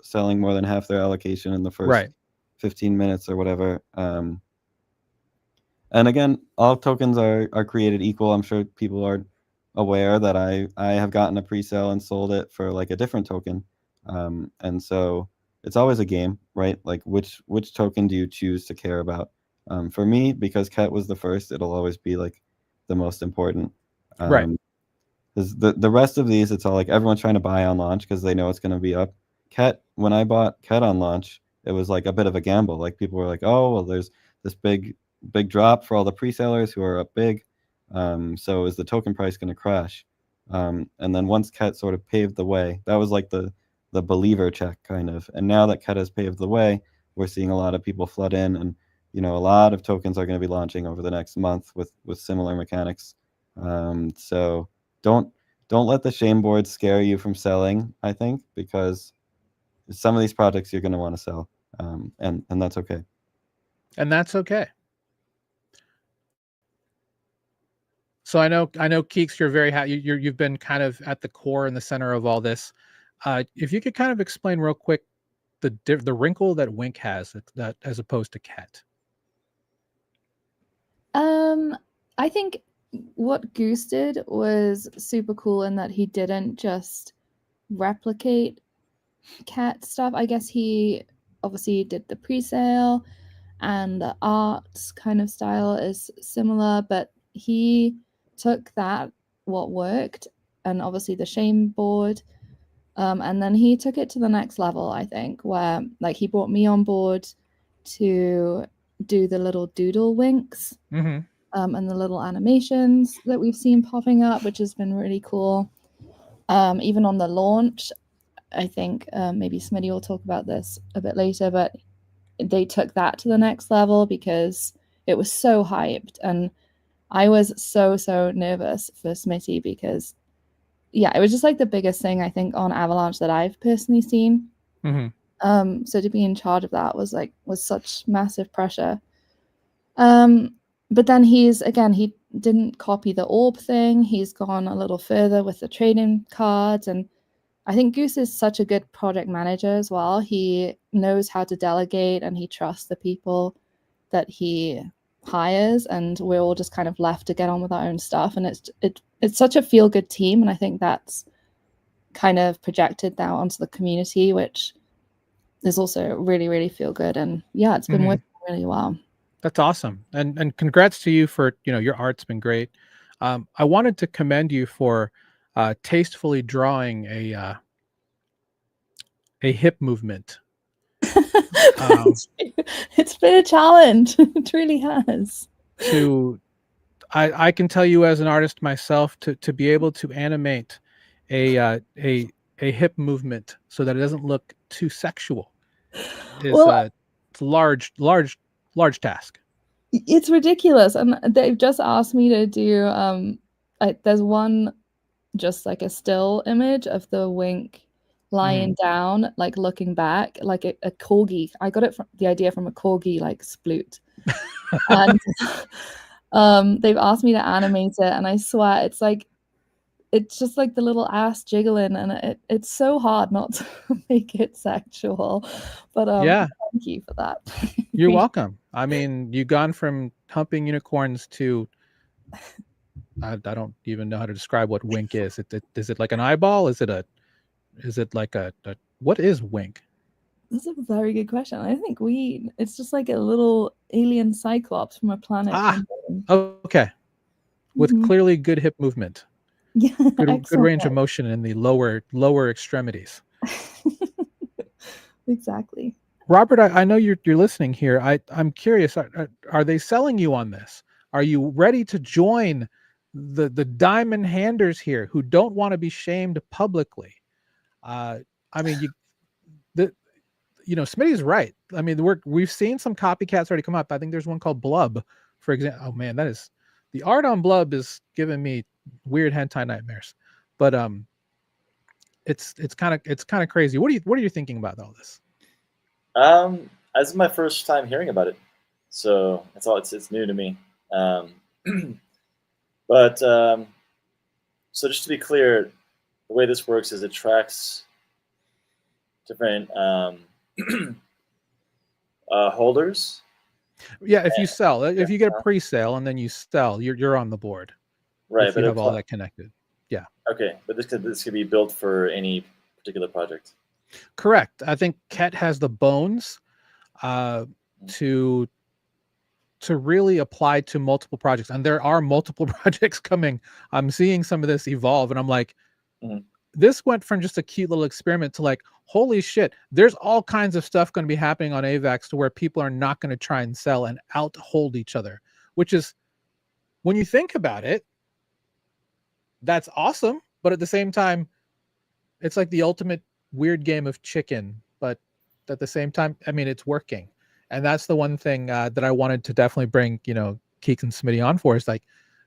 selling more than half their allocation in the first 15 minutes or whatever, and again, all tokens are created equal. I'm sure people are aware that I have gotten a pre-sale and sold it for like a different token. And so it's always a game, right? Like which token do you choose to care about? For me, because Ket was the first, it'll always be like the most important. Right. Because the rest of these, it's all like everyone's trying to buy on launch because they know it's going to be up. Ket, when I bought Ket on launch, it was like a bit of a gamble. Like people were like, oh, well, there's this big drop for all the pre-sellers who are up big. So is the token price going to crash? And then once Ket sort of paved the way, that was like the believer check kind of. And now that Ket has paved the way, we're seeing a lot of people flood in, and you know, a lot of tokens are going to be launching over the next month with similar mechanics. So don't let the shame board scare you from selling, I think, because some of these projects you're going to want to sell, and that's okay. And that's okay. So I know, Keeks, you're very happy. You've been kind of at the core and the center of all this. If you could kind of explain real quick the wrinkle that Wink has that as opposed to Ket. I think what Goose did was super cool in that he didn't just replicate Ket stuff. I guess he obviously did the pre-sale and the art kind of style is similar, but he took what worked and obviously the shame board. And then he took it to the next level, I think, where like he brought me on board to do the little doodle winks and the little animations that we've seen popping up, which has been really cool. Even on the launch, I think maybe Smitty will talk about this a bit later, but they took that to the next level because it was so hyped. And I was so nervous for Smitty because, yeah, it was just like the biggest thing I think on Avalanche that I've personally seen. So to be in charge of that was such massive pressure. But then he didn't copy the orb thing. He's gone a little further with the trading cards. And I think Goose is such a good project manager as well. He knows how to delegate and he trusts the people that he hires, and we're all just kind of left to get on with our own stuff. And it's such a feel-good team, and I think that's kind of projected now onto the community, which is also really, really feel good. And yeah, it's been working really well. That's awesome. And congrats to you for, your art's been great. I wanted to commend you for tastefully drawing a hip movement. It's been a challenge. It really has. I can tell you as an artist myself to be able to animate a hip movement so that it doesn't look too sexual is it's a large task. It's ridiculous, and they've just asked me to do there's one just like a still image of the wink lying down, like looking back, like a corgi. I got the idea from a corgi like sploot. And they've asked me to animate it, and I swear it's just like the little ass jiggling, and it's so hard not to make it sexual. But thank you for that. You're welcome. I mean, you've gone from humping unicorns to I don't even know how to describe what wink is. Is it like an eyeball? Is it like a what is wink? That's a very good question. I think it's just like a little alien cyclops from a planet. Okay. With clearly good hip movement. Yeah. Good range of motion in the lower extremities. Exactly. Robert, I know you're listening here. I'm curious. Are they selling you on this? Are you ready to join the diamond handers here who don't want to be shamed publicly? I mean, Smitty's right. I mean, we've seen some copycats already come up. I think there's one called Blub, for example. Oh man, the art on Blub is giving me weird hentai nightmares. But it's kind of crazy. What are you thinking about all this? This is my first time hearing about it, so it's new to me. But so just to be clear, the way this works is it tracks different holders. Yeah, if you sell, if you get a pre-sale and then you sell, you're on the board. Right, but you have all that connected. Yeah. Okay, but this could be built for any particular project. Correct. I think Ket has the bones to really apply to multiple projects, and there are multiple projects coming. I'm seeing some of this evolve, and I'm like, this went from just a cute little experiment to like, holy shit, there's all kinds of stuff going to be happening on AVAX to where people are not going to try and sell and out-hold each other, which is, when you think about it, that's awesome. But at the same time, it's like the ultimate weird game of chicken. But at the same time, I mean, it's working. And that's the one thing that I wanted to definitely bring, Keeks and Smitty on for, is like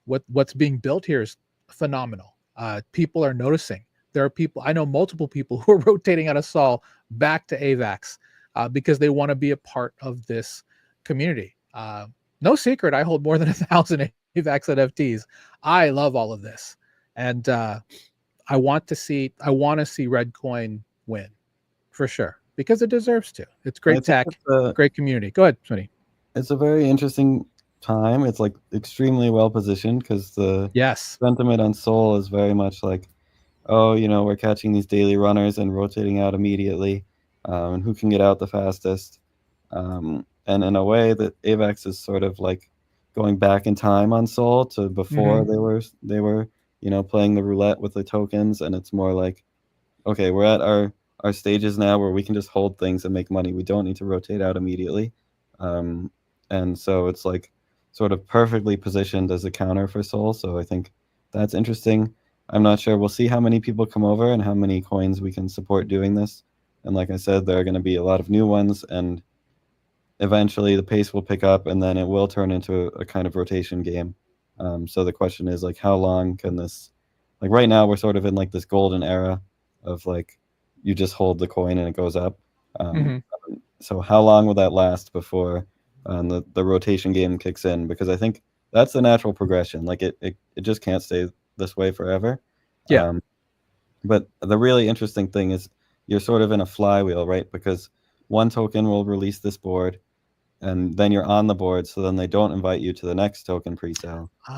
what's being built here is phenomenal. People are noticing. There are people, I know multiple people who are rotating out of Sol back to AVAX because they want to be a part of this community. No secret, I hold more than 1,000 AVAX NFTs. I love all of this. And I want to see Redcoin win for sure, because it deserves to. It's great tech, great community. Go ahead, Smitty. It's a very interesting time. It's like extremely well positioned because the sentiment on Sol is very much like, oh, we're catching these daily runners and rotating out immediately, and who can get out the fastest. And in a way that AVAX is sort of like going back in time on Sol to before they were playing the roulette with the tokens, and it's more like, okay, we're at our stages now where we can just hold things and make money. We don't need to rotate out immediately. And so it's like sort of perfectly positioned as a counter for Sol. So I think that's interesting. I'm not sure. We'll see how many people come over and how many coins we can support doing this. And like I said, there are going to be a lot of new ones, and eventually the pace will pick up, and then it will turn into a kind of rotation game. So the question is, like, how long can this, like right now we're sort of in like this golden era of like you just hold the coin and it goes up. So how long will that last before the rotation game kicks in? Because I think that's the natural progression. Like it just can't stay this way forever. Yeah. But the really interesting thing is you're sort of in a flywheel, right? Because one token will release this board, and then you're on the board, so then they don't invite you to the next token pre-sale. So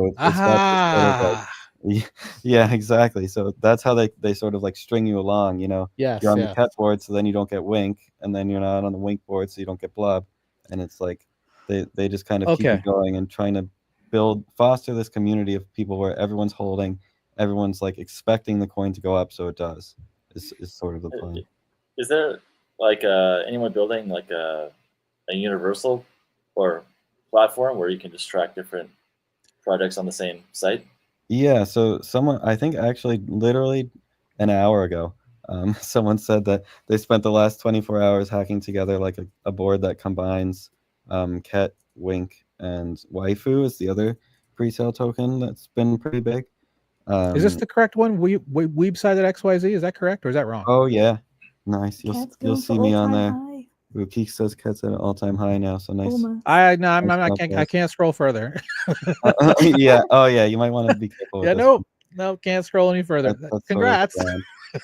it's that sort of like, yeah, exactly. So that's how they sort of like string you along. Yes, you're on the ket board, so then you don't get Wink, and then you're not on the Wink board, so you don't get Blub, and it's like they just kind of keep you going and trying to foster this community of people where everyone's holding, everyone's like expecting the coin to go up, so it does. Is sort of the plan. Is there like anyone building like a universal or platform where you can just track different projects on the same site? Yeah, so someone, I think actually literally an hour ago, someone said that they spent the last 24 hours hacking together like a board that combines Ket, Wink, and Waifu is the other pre-sale token that's been pretty big. Is this the correct one? Weebside.xyz, is that correct, or is that wrong? Oh yeah, nice. You'll see me on there. Keek says Ket's at an all-time high now, so nice. I can't scroll further. Yeah. Oh yeah, you might want to be careful. Yeah, no, can't scroll any further. That's Congrats.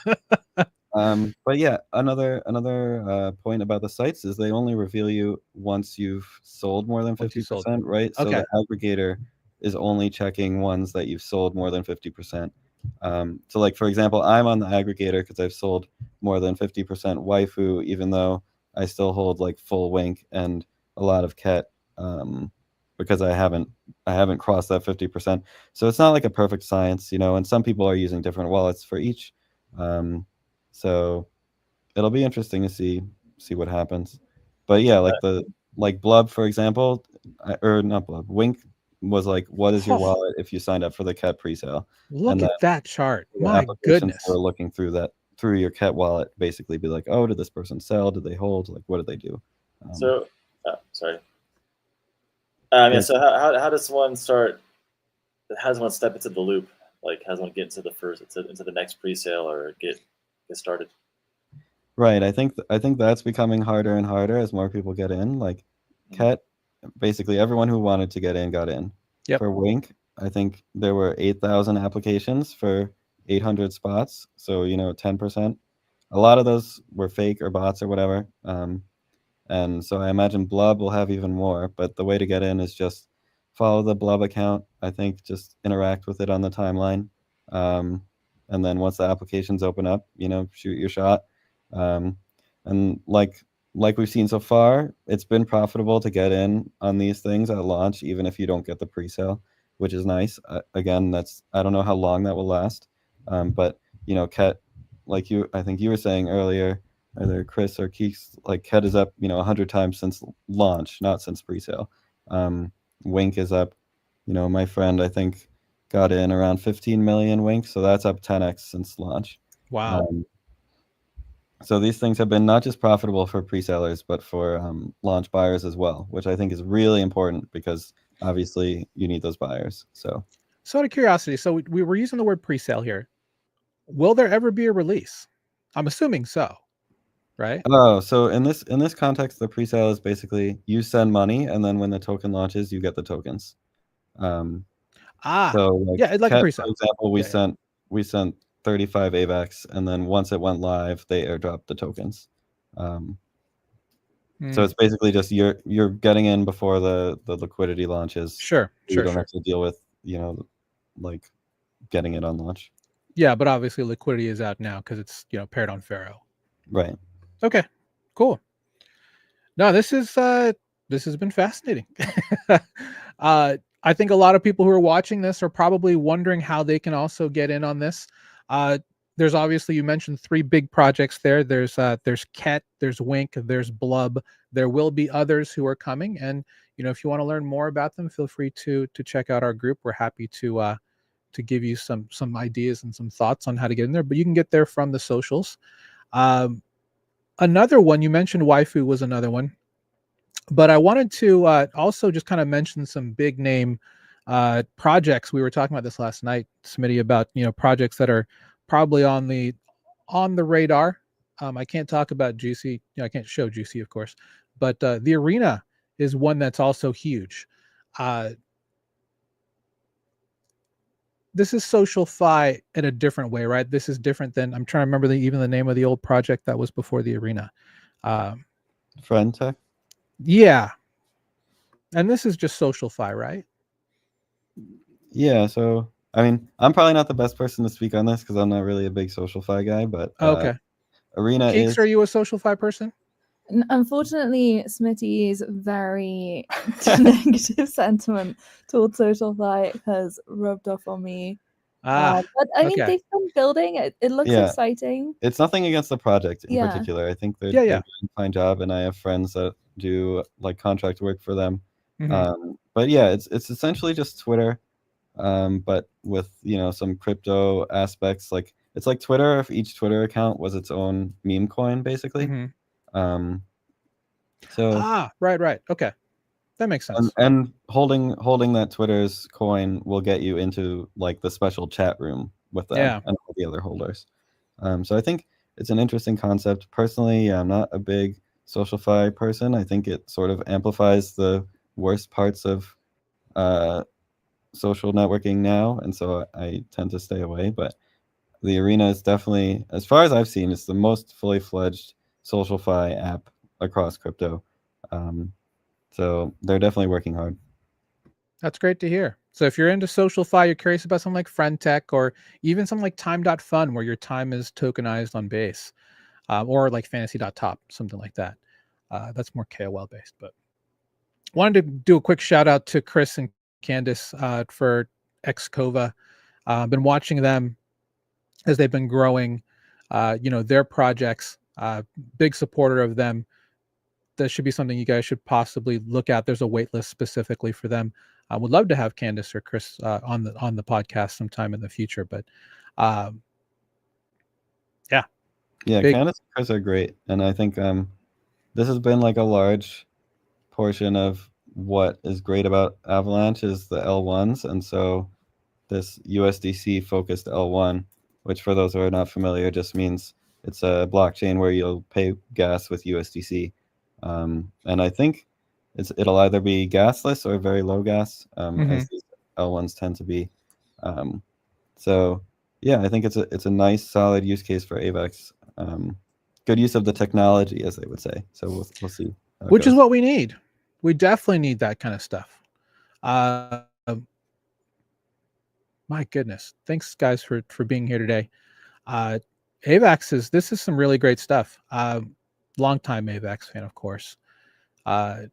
But yeah, another point about the sites is they only reveal you once you've sold more than 50%, right? So the aggregator is only checking ones that you've sold more than 50%. So like, for example, I'm on the aggregator because I've sold more than 50% Waifu, even though I still hold like full Wink and a lot of Ket, because I haven't crossed that 50%. So it's not like a perfect science, and some people are using different wallets for each. So it'll be interesting to see what happens. But yeah, like Blub, for example, or not Blub, Wink was like, what is your wallet if you signed up for the Ket presale? Look at that chart. My goodness. We're looking through your Ket wallet, basically be like, oh, did this person sell? Did they hold? Like, what did they do? Sorry. So how does one start? How does one step into the loop? Like, how does one get into the next presale or get started? Right. I think that's becoming harder and harder as more people get in. Like Ket, basically everyone who wanted to get in got in. Yep. For Wink, I think there were 8,000 applications for 800 spots. So 10%. A lot of those were fake or bots or whatever. And so I imagine Blub will have even more. But the way to get in is just follow the Blub account. I think just interact with it on the timeline. And then once the applications open up, shoot your shot. And like we've seen so far, it's been profitable to get in on these things at launch, even if you don't get the pre-sale, which is nice. Again, I don't know how long that will last. But Ket, like I think you were saying earlier, either Chris or Keeks, like Ket is up 100 times since launch, not since pre-sale. Wink is up, my friend I think got in around 15 million Wink, so that's up 10x since launch. Wow. So these things have been not just profitable for pre-sellers, but for launch buyers as well, which I think is really important because obviously you need those buyers. So out of curiosity, so we were using the word pre-sale here. Will there ever be a release? I'm assuming so, right? Oh, so in this context, the pre-sale is basically you send money, and then when the token launches, you get the tokens. So yeah, like Ket, a pre-sale. for example, we sent 35 AVAX, and then once it went live, they airdropped the tokens. So it's basically just you're getting in before the liquidity launches. Sure. You don't have to deal with like getting it on launch. Yeah, but obviously liquidity is out now because it's paired on Pharaoh. Right. Okay. Cool. No, this has been fascinating. I think a lot of people who are watching this are probably wondering how they can also get in on this. There's obviously, you mentioned 3 big projects there. There's Ket, there's Wink, there's Blub. There will be others who are coming, and if you want to learn more about them, feel free to check out our group. We're happy to give you some ideas and some thoughts on how to get in there. But you can get there from the socials. Another one you mentioned, Waifu was another one. But I wanted to also just kind of mention some big name projects. We were talking about this last night, Smitty, about projects that are probably on the radar. I can't talk about Juicy. I can't show Juicy, of course, but the Arena is one that's also huge. This is SocialFi in a different way, right? This is different than, I'm trying to remember even the name of the old project that was before the Arena. Friend Tech. Yeah. And this is just SocialFi, right? Yeah. So, I mean, I'm probably not the best person to speak on this because I'm not really a big SocialFi guy, but okay. Arena Keeks, is. Are you a SocialFi person? Unfortunately, Smitty's very negative sentiment towards SocialFi has rubbed off on me. But I mean, they've been building it. It looks exciting. It's nothing against the project in particular. I think they're doing a fine job, and I have friends that do like contract work for them. But yeah, it's essentially just Twitter, but with some crypto aspects. Like it's like Twitter if each Twitter account was its own meme coin, basically. Right. Okay, that makes sense. And holding that Twitter's coin will get you into like the special chat room with them and all the other holders. So I think it's an interesting concept. Personally, I'm not a big SocialFi person. I think it sort of amplifies the worst parts of social networking now, and so I tend to stay away. But the Arena is definitely, as far as I've seen, it's the most fully fledged SocialFi app across crypto. So they're definitely working hard. That's great to hear. So if you're into SocialFi, you're curious about something like Friend Tech or even something like time.fun where your time is tokenized on Base, or like fantasy.top, something like that. That's more KOL based, but wanted to do a quick shout out to Chris and Candice for Xkova. Been watching them as they've been growing, their projects, big supporter of them. That should be something you guys should possibly look at. There's a wait list specifically for them. I would love to have Candice or Chris on the podcast sometime in the future, but Candice and Chris are great, and I think this has been like a large portion of what is great about Avalanche is the L1s, and so this USDC focused L1, which for those who are not familiar just means it's a blockchain where you'll pay gas with USDC. And I think it'll either be gasless or very low gas, as these L1s tend to be. So yeah, I think it's a nice solid use case for AVAX. Good use of the technology, as they would say. So we'll see. Which is what we need. We definitely need that kind of stuff. My goodness. Thanks guys for being here today. AVAX this is some really great stuff. Longtime AVAX fan, of course. You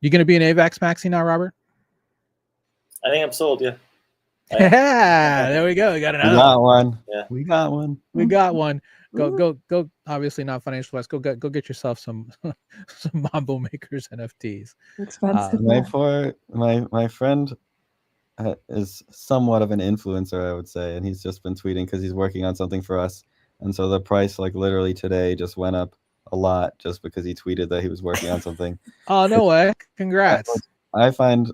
going to be an AVAX maxi now, Robert? I think I'm sold. Yeah. There we go. We got another. We got one. Yeah. We got one. We got one. Go. Obviously not financial advice. Go get yourself some mambomakers NFTs. Expensive. My friend is somewhat of an influencer, I would say, and he's just been tweeting because he's working on something for us. And so the price, like literally today, just went up a lot just because he tweeted that he was working on something. Oh, no way. Congrats. I find,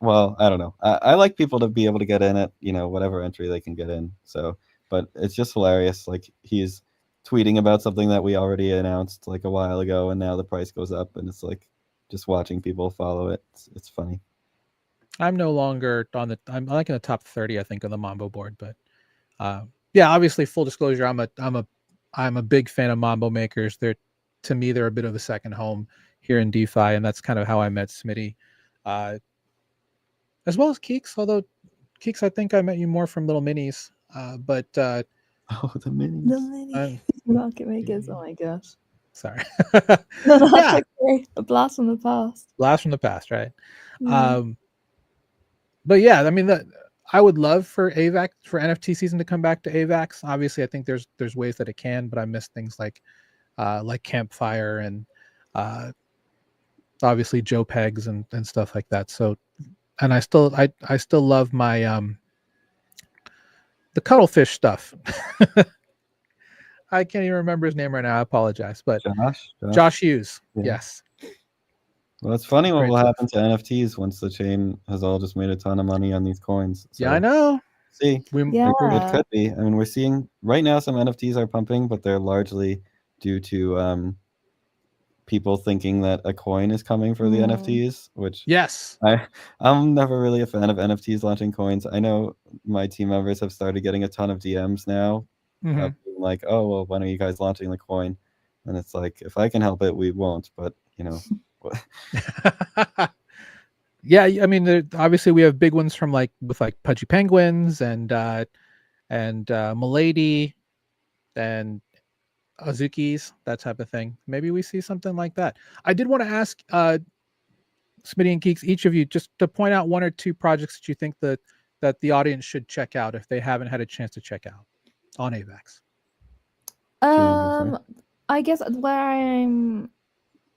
well, I don't know. I like people to be able to get in at, whatever entry they can get in. So, but it's just hilarious. Like he's tweeting about something that we already announced like a while ago, and now the price goes up, and it's like just watching people follow it. It's funny. I'm no longer I'm like in the top 30, I think, on the Mambo board, but yeah, obviously, full disclosure, I'm a big fan of mambomakers. To me, they're a bit of a second home here in DeFi, and that's kind of how I met Smitty, as well as Keeks. Although Keeks, I think I met you more from Little Minis, but the minis, the minis, market makers. Oh my gosh, sorry. No, that's okay. A blast from the past. Blast from the past, right? but yeah, I mean, I would love for AVAX, for NFT season to come back to AVAX. Obviously, I think there's ways that it can, but I miss things like Campfire and obviously Joe Pegs and stuff like that. So, and I still love my the cuttlefish stuff. I can't even remember his name right now. I apologize, but Josh Hughes. Yeah. Yes. Well, it's funny what will happen to NFTs once the chain has all just made a ton of money on these coins. So, yeah, I know. See, it could be. I mean, we're seeing right now some NFTs are pumping, but they're largely due to people thinking that a coin is coming for the NFTs, which yes, I'm never really a fan of NFTs launching coins. I know my team members have started getting a ton of DMs now, being like, "Oh, well, when are you guys launching the coin?" And it's like, if I can help it, we won't. But you know. Yeah, I mean, obviously we have big ones from with Pudgy Penguins and Milady and Azuki's, that type of thing. Maybe we see something like that. I did want to ask Smitty and Geeks, each of you, just to point out one or two projects that you think that the audience should check out if they haven't had a chance to check out on AVAX. I guess where I'm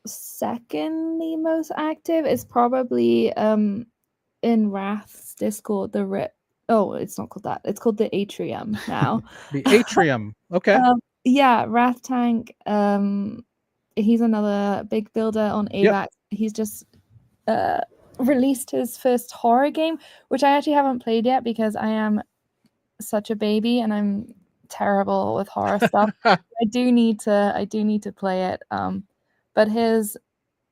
secondly most active is probably in Wrath's Discord, the RIP. Oh, it's not called that. It's called the Atrium now. The Atrium. Okay. Yeah, Wrath Tank. He's another big builder on AVAX. Yep. He's just released his first horror game, which I actually haven't played yet because I am such a baby and I'm terrible with horror stuff. I do need to play it. But his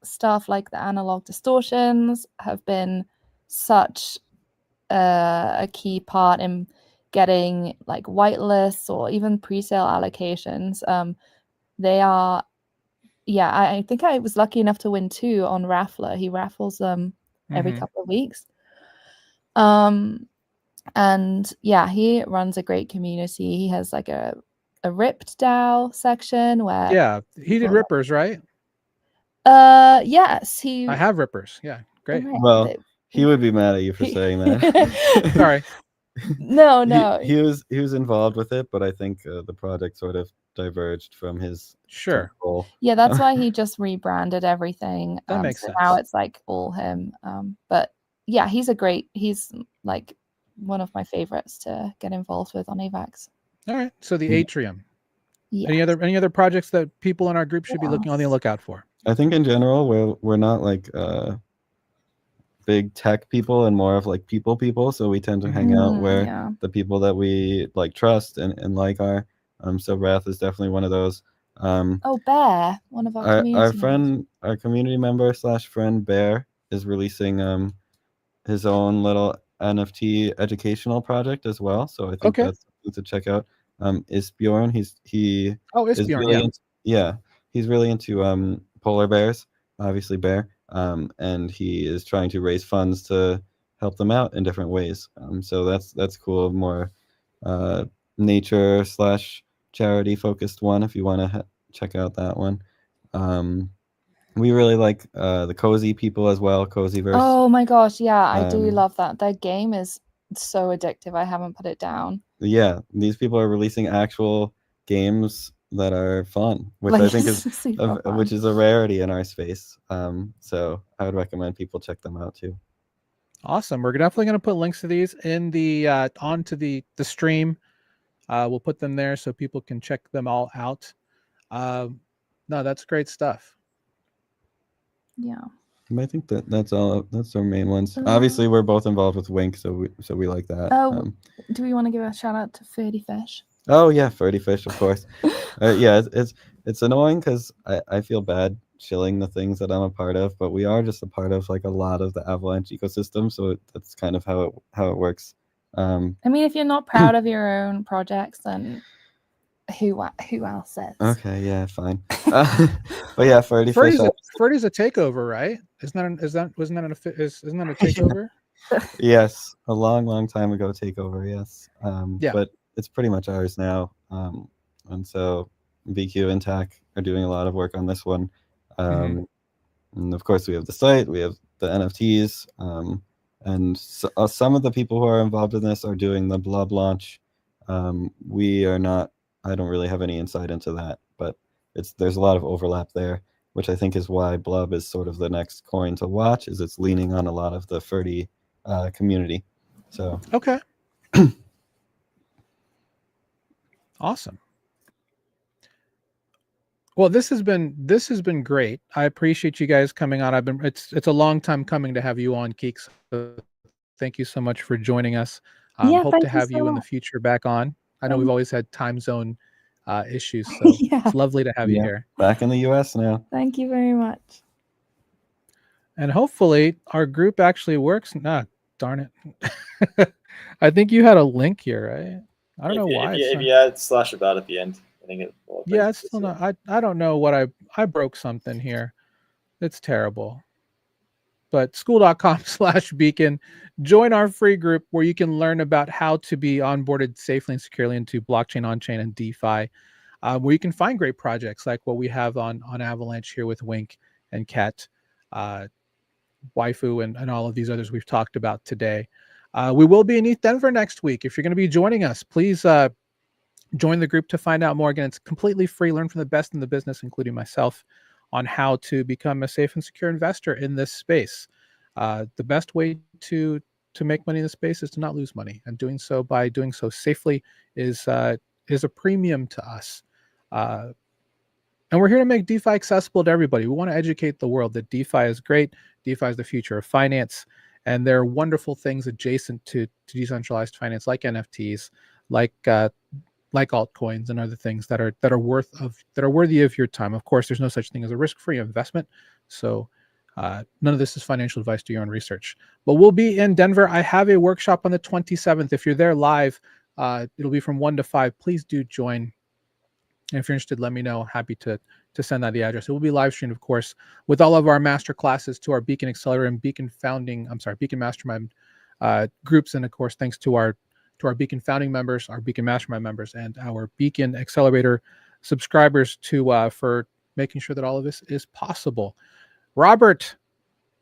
stuff like the analog distortions have been such a key part in getting like whitelists or even pre-sale allocations. They are, I think I was lucky enough to win 2 on Raffler. He raffles them every couple of weeks. And yeah, he runs a great community. He has like a ripped DAO section where he did rippers, right? Yes, I have rippers. Yeah, great. Well, he would be mad at you for saying that. Sorry. No. He was involved with it, but I think the project sort of diverged from his goal. Yeah, that's why he just rebranded everything. That makes sense. Now it's like all him. But yeah, he's like one of my favorites to get involved with on AVAX. All right. So the Atrium. Yes. Any other projects that people in our group should be looking on the lookout for? I think in general we're not like big tech people and more of like people, so we tend to hang out where the people that we like trust and like are. So Wrath is definitely one of those. Bear, one of our community member / friend Bear is releasing his own little NFT educational project as well. So I think that's something to check out. Isbjorn, Isbjorn, he's really into polar bears, obviously bear, and he is trying to raise funds to help them out in different ways. So that's cool. More nature / charity focused one if you want to check out that one. We really like the Cozy people as well, Cozyverse. Oh my gosh, yeah, I do love that. Their game is so addictive. I haven't put it down. Yeah, these people are releasing actual games that are fun, which I think is which is a rarity in our space. So I would recommend people check them out too. Awesome. We're definitely going to put links to these in the onto the stream. We'll put them there so people can check them all out. No, that's great stuff. Yeah. I think that's all. That's our main ones. Obviously, we're both involved with Wink, so we like that. Do we want to give a shout out to ferdyfish? Oh yeah, ferdyfish, of course. Yeah, it's annoying because I feel bad shilling the things that I'm a part of, but we are just a part of like a lot of the Avalanche ecosystem, so that's kind of how it works. I mean, if you're not proud of your own projects, then who else is? Okay, yeah, fine. But yeah, ferdy's a takeover, right? Wasn't that a takeover? Yes, a long time ago takeover. Yes. Yeah. But it's pretty much ours now. And so BQ and TAC are doing a lot of work on this one. And of course we have the site, we have the NFTs, And some of the people who are involved in this are doing the blob launch. We are not. I don't really have any insight into that, but there's a lot of overlap there, which I think is why Blob is sort of the next coin to watch. Is it's leaning on a lot of the Ferdy community. So okay, awesome. Well, this has been great. I appreciate you guys coming on. It's a long time coming to have you on, Keeks. So thank you so much for joining us. Hope to have you in the future back on. I know we've always had time zone issues, so it's lovely to have you here. Back in the US now. Thank you very much. And hopefully our group actually works. Darn it. I think you had a link here, right? I don't know why. If you add /about at the end, I think it will. Yeah, it's still not. I don't know what I broke something here. It's terrible. But skool.com/beacon. Join our free group where you can learn about how to be onboarded safely and securely into blockchain, on-chain, and DeFi, where you can find great projects like what we have on Avalanche here with Wink and Ket, Waifu, and all of these others we've talked about today. We will be in ETHDenver next week. If you're going to be joining us, please join the group to find out more. Again, it's completely free. Learn from the best in the business, including myself, on how to become a safe and secure investor in this space. The best way to make money in this space is to not lose money, and doing so by doing so safely is a premium to us. And we're here to make DeFi accessible to everybody. We want to educate the world that DeFi is great. DeFi is the future of finance, and there are wonderful things adjacent to decentralized finance, like NFTs, like altcoins and other things that are worthy of your time. Of course, there's no such thing as a risk-free investment, so none of this is financial advice. Do your own research. But we'll be in Denver. I have a workshop on the 27th. If you're there live, it'll be from 1 to 5. Please do join. And if you're interested, let me know. Happy to send out the address. It will be live streamed, of course, with all of our master classes to our Beacon Accelerator and Beacon Mastermind groups, and of course, thanks to our Beacon founding members, our Beacon Mastermind members, and our Beacon Accelerator subscribers for making sure that all of this is possible. Robert,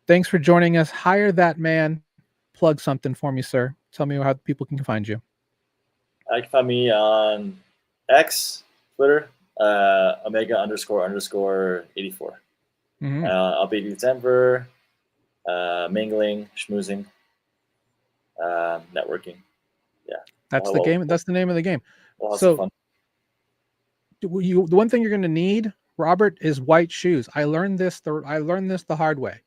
thanks for joining us. Hire that man. Plug something for me, sir. Tell me how people can find you. You can find me on X, Twitter, Omega__84. Mm-hmm. I'll be in Denver, mingling, schmoozing, networking. Yeah, that's the game. That's the name of the game. We'll so, the one thing you're going to need, Robert, is white shoes. I learned this the hard way.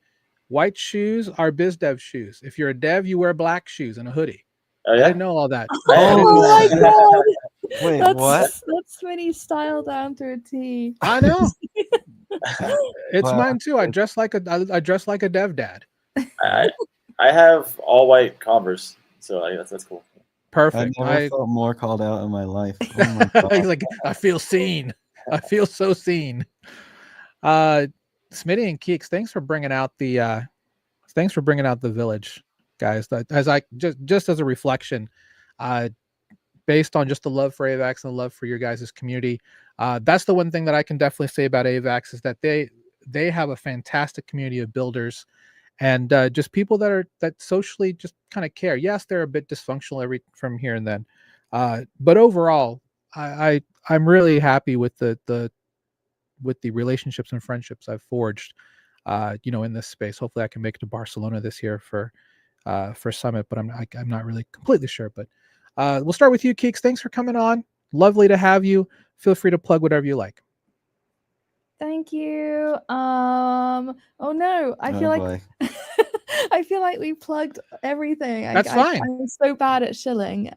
White shoes are biz dev shoes. If you're a dev, you wear black shoes and a hoodie. Oh, yeah? I didn't know all that. Oh my god! Wait, what? That's Smitty's style down to a T. I know. It's mine too. I dress like a dev dad. I have all white Converse, so that's cool. Perfect. I never felt more called out in my life. Oh my God. He's like, I feel seen. I feel so seen. Smitty and Keeks, thanks for bringing out the village, guys. As I just as a reflection, based on just the love for AVAX and the love for your guys' community, that's the one thing that I can definitely say about AVAX is that they have a fantastic community of builders and just people that socially just kind of care. Yes, they're a bit dysfunctional from here and then, but overall, I'm really happy with the relationships and friendships I've forged, in this space. Hopefully, I can make it to Barcelona this year for Summit, but I'm not really completely sure. But we'll start with you, Keeks. Thanks for coming on. Lovely to have you. Feel free to plug whatever you like. Thank you. Oh no, I feel like we plugged everything. That's fine. I'm so bad at shilling.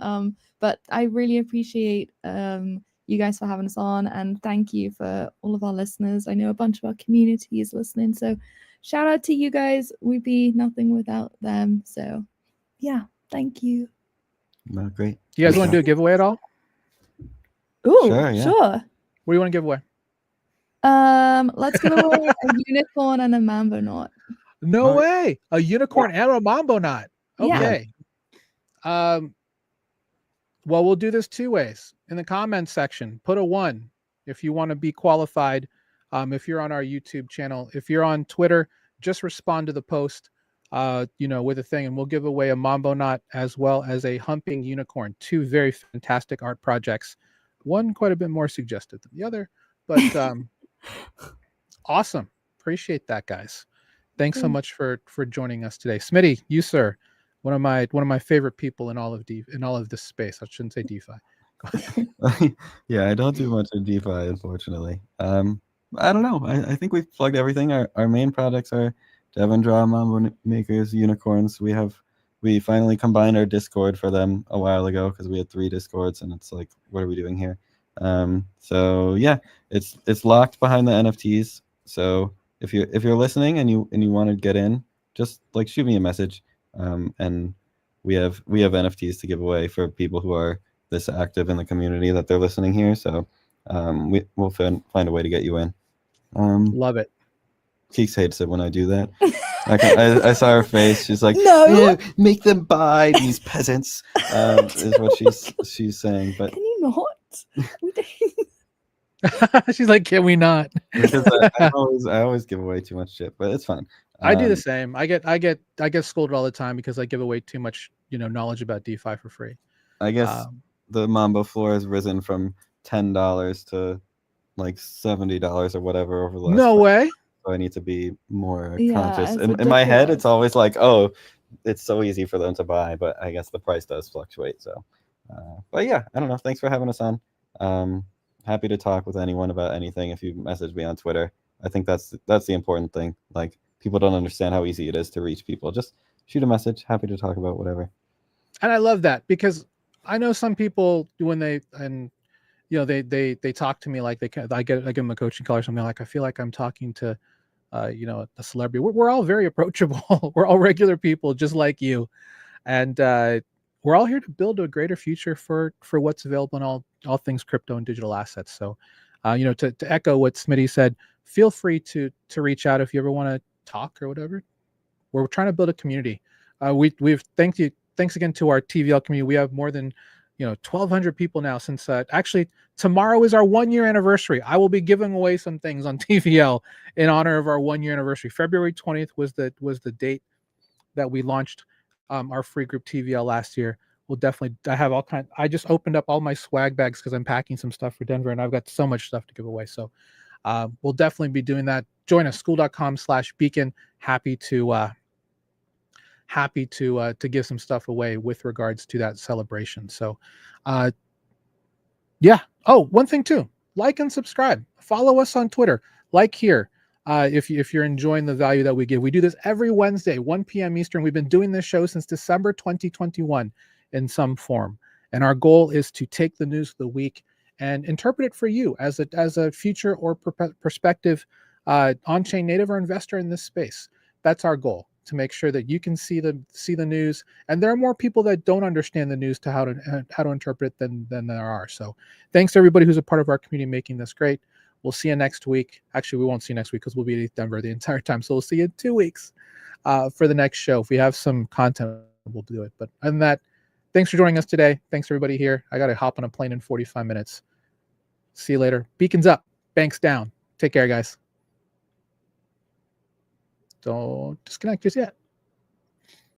But I really appreciate you guys for having us on, and thank you for all of our listeners. I know a bunch of our community is listening, so shout out to you guys. We'd be nothing without them. So yeah, thank you. No, great. You guys want to do a giveaway at all? Ooh, sure. Yeah. Sure. What do you want to give away? Let's give away a unicorn and a mambo knot. No way. A unicorn and a mambo knot. Okay. Yeah. Well, we'll do this 2 ways. In the comments section, put a 1 if you want to be qualified. If you're on our YouTube channel, if you're on Twitter, just respond to the post. with a thing, and we'll give away a Mambo knot as well as a humping unicorn. 2 very fantastic art projects. One quite a bit more suggestive than the other, but awesome. Appreciate that, guys. Thanks so much for joining us today. Smitty, you sir, one of my favorite people in all of this space. I shouldn't say DeFi. Yeah, I don't do much in DeFi, unfortunately. I don't know. I think we've plugged everything. Our main products are Devendra, mambomakers, unicorns. We finally combined our Discord for them a while ago because we had 3 Discords, and it's like, what are we doing here? So yeah, it's locked behind the NFTs. So if you're listening and you want to get in, just like shoot me a message. And we have NFTs to give away for people who are this active in the community that they're listening here. So we'll find a way to get you in. Love it. Keeks hates it when I do that. I saw her face. She's like, No, make them buy these peasants. Is what she's saying. But can you not? She's like, can we not? Because I always give away too much shit, but it's fine. I do the same. I get scolded all the time because I give away too much, knowledge about DeFi for free. I guess the Mambo floor has risen from $10 to like $70 or whatever over the last. No way. So I need to be more Yeah, conscious. it's In my head, ridiculous. it's always like, oh, it's so easy for them to buy, but I guess the price does fluctuate. So, but yeah, I don't know. Thanks for having us on. Happy to talk with anyone about anything. If you message me on Twitter, I think that's the important thing. Like, people don't understand how easy it is to reach people. Just shoot a message. Happy to talk about whatever. And I love that because I know some people when they talk to me like I give them a coaching call or something, like I feel like I'm talking to a celebrity. We're all very approachable. We're all regular people just like you, and we're all here to build a greater future for what's available in all things crypto and digital assets. So to echo what Smitty said, feel free to reach out if you ever want to talk or whatever. We're trying to build a community. Thanks again to our TVL community. We have more than 1,200 people now since actually tomorrow is our 1-year anniversary. I will be giving away some things on TVL in honor of our 1-year anniversary. February 20th was the date that we launched our free group TVL last year. I have all kinds. I just opened up all my swag bags because I'm packing some stuff for Denver, and I've got so much stuff to give away. So we'll definitely be doing that. Join us, skool.com/beacon. Happy to give some stuff away with regards to that celebration. So yeah. Oh, one thing too, like and subscribe. Follow us on Twitter. Like here. If you're enjoying the value that we give. We do this every Wednesday, 1 p.m. Eastern. We've been doing this show since December 2021 in some form. And our goal is to take the news of the week and interpret it for you as a future or prospective on-chain native or investor in this space. That's our goal, to make sure that you can see the news. And there are more people that don't understand the news to how to interpret it than there are. So thanks to everybody who's a part of our community making this great. We'll see you next week. Actually, we won't see you next week because we'll be at Denver the entire time. So we'll see you in 2 weeks for the next show. If we have some content, we'll do it. But other than that, thanks for joining us today. Thanks everybody here. I got to hop on a plane in 45 minutes. See you later. Beacons up, banks down. Take care, guys. Don't disconnect just yet.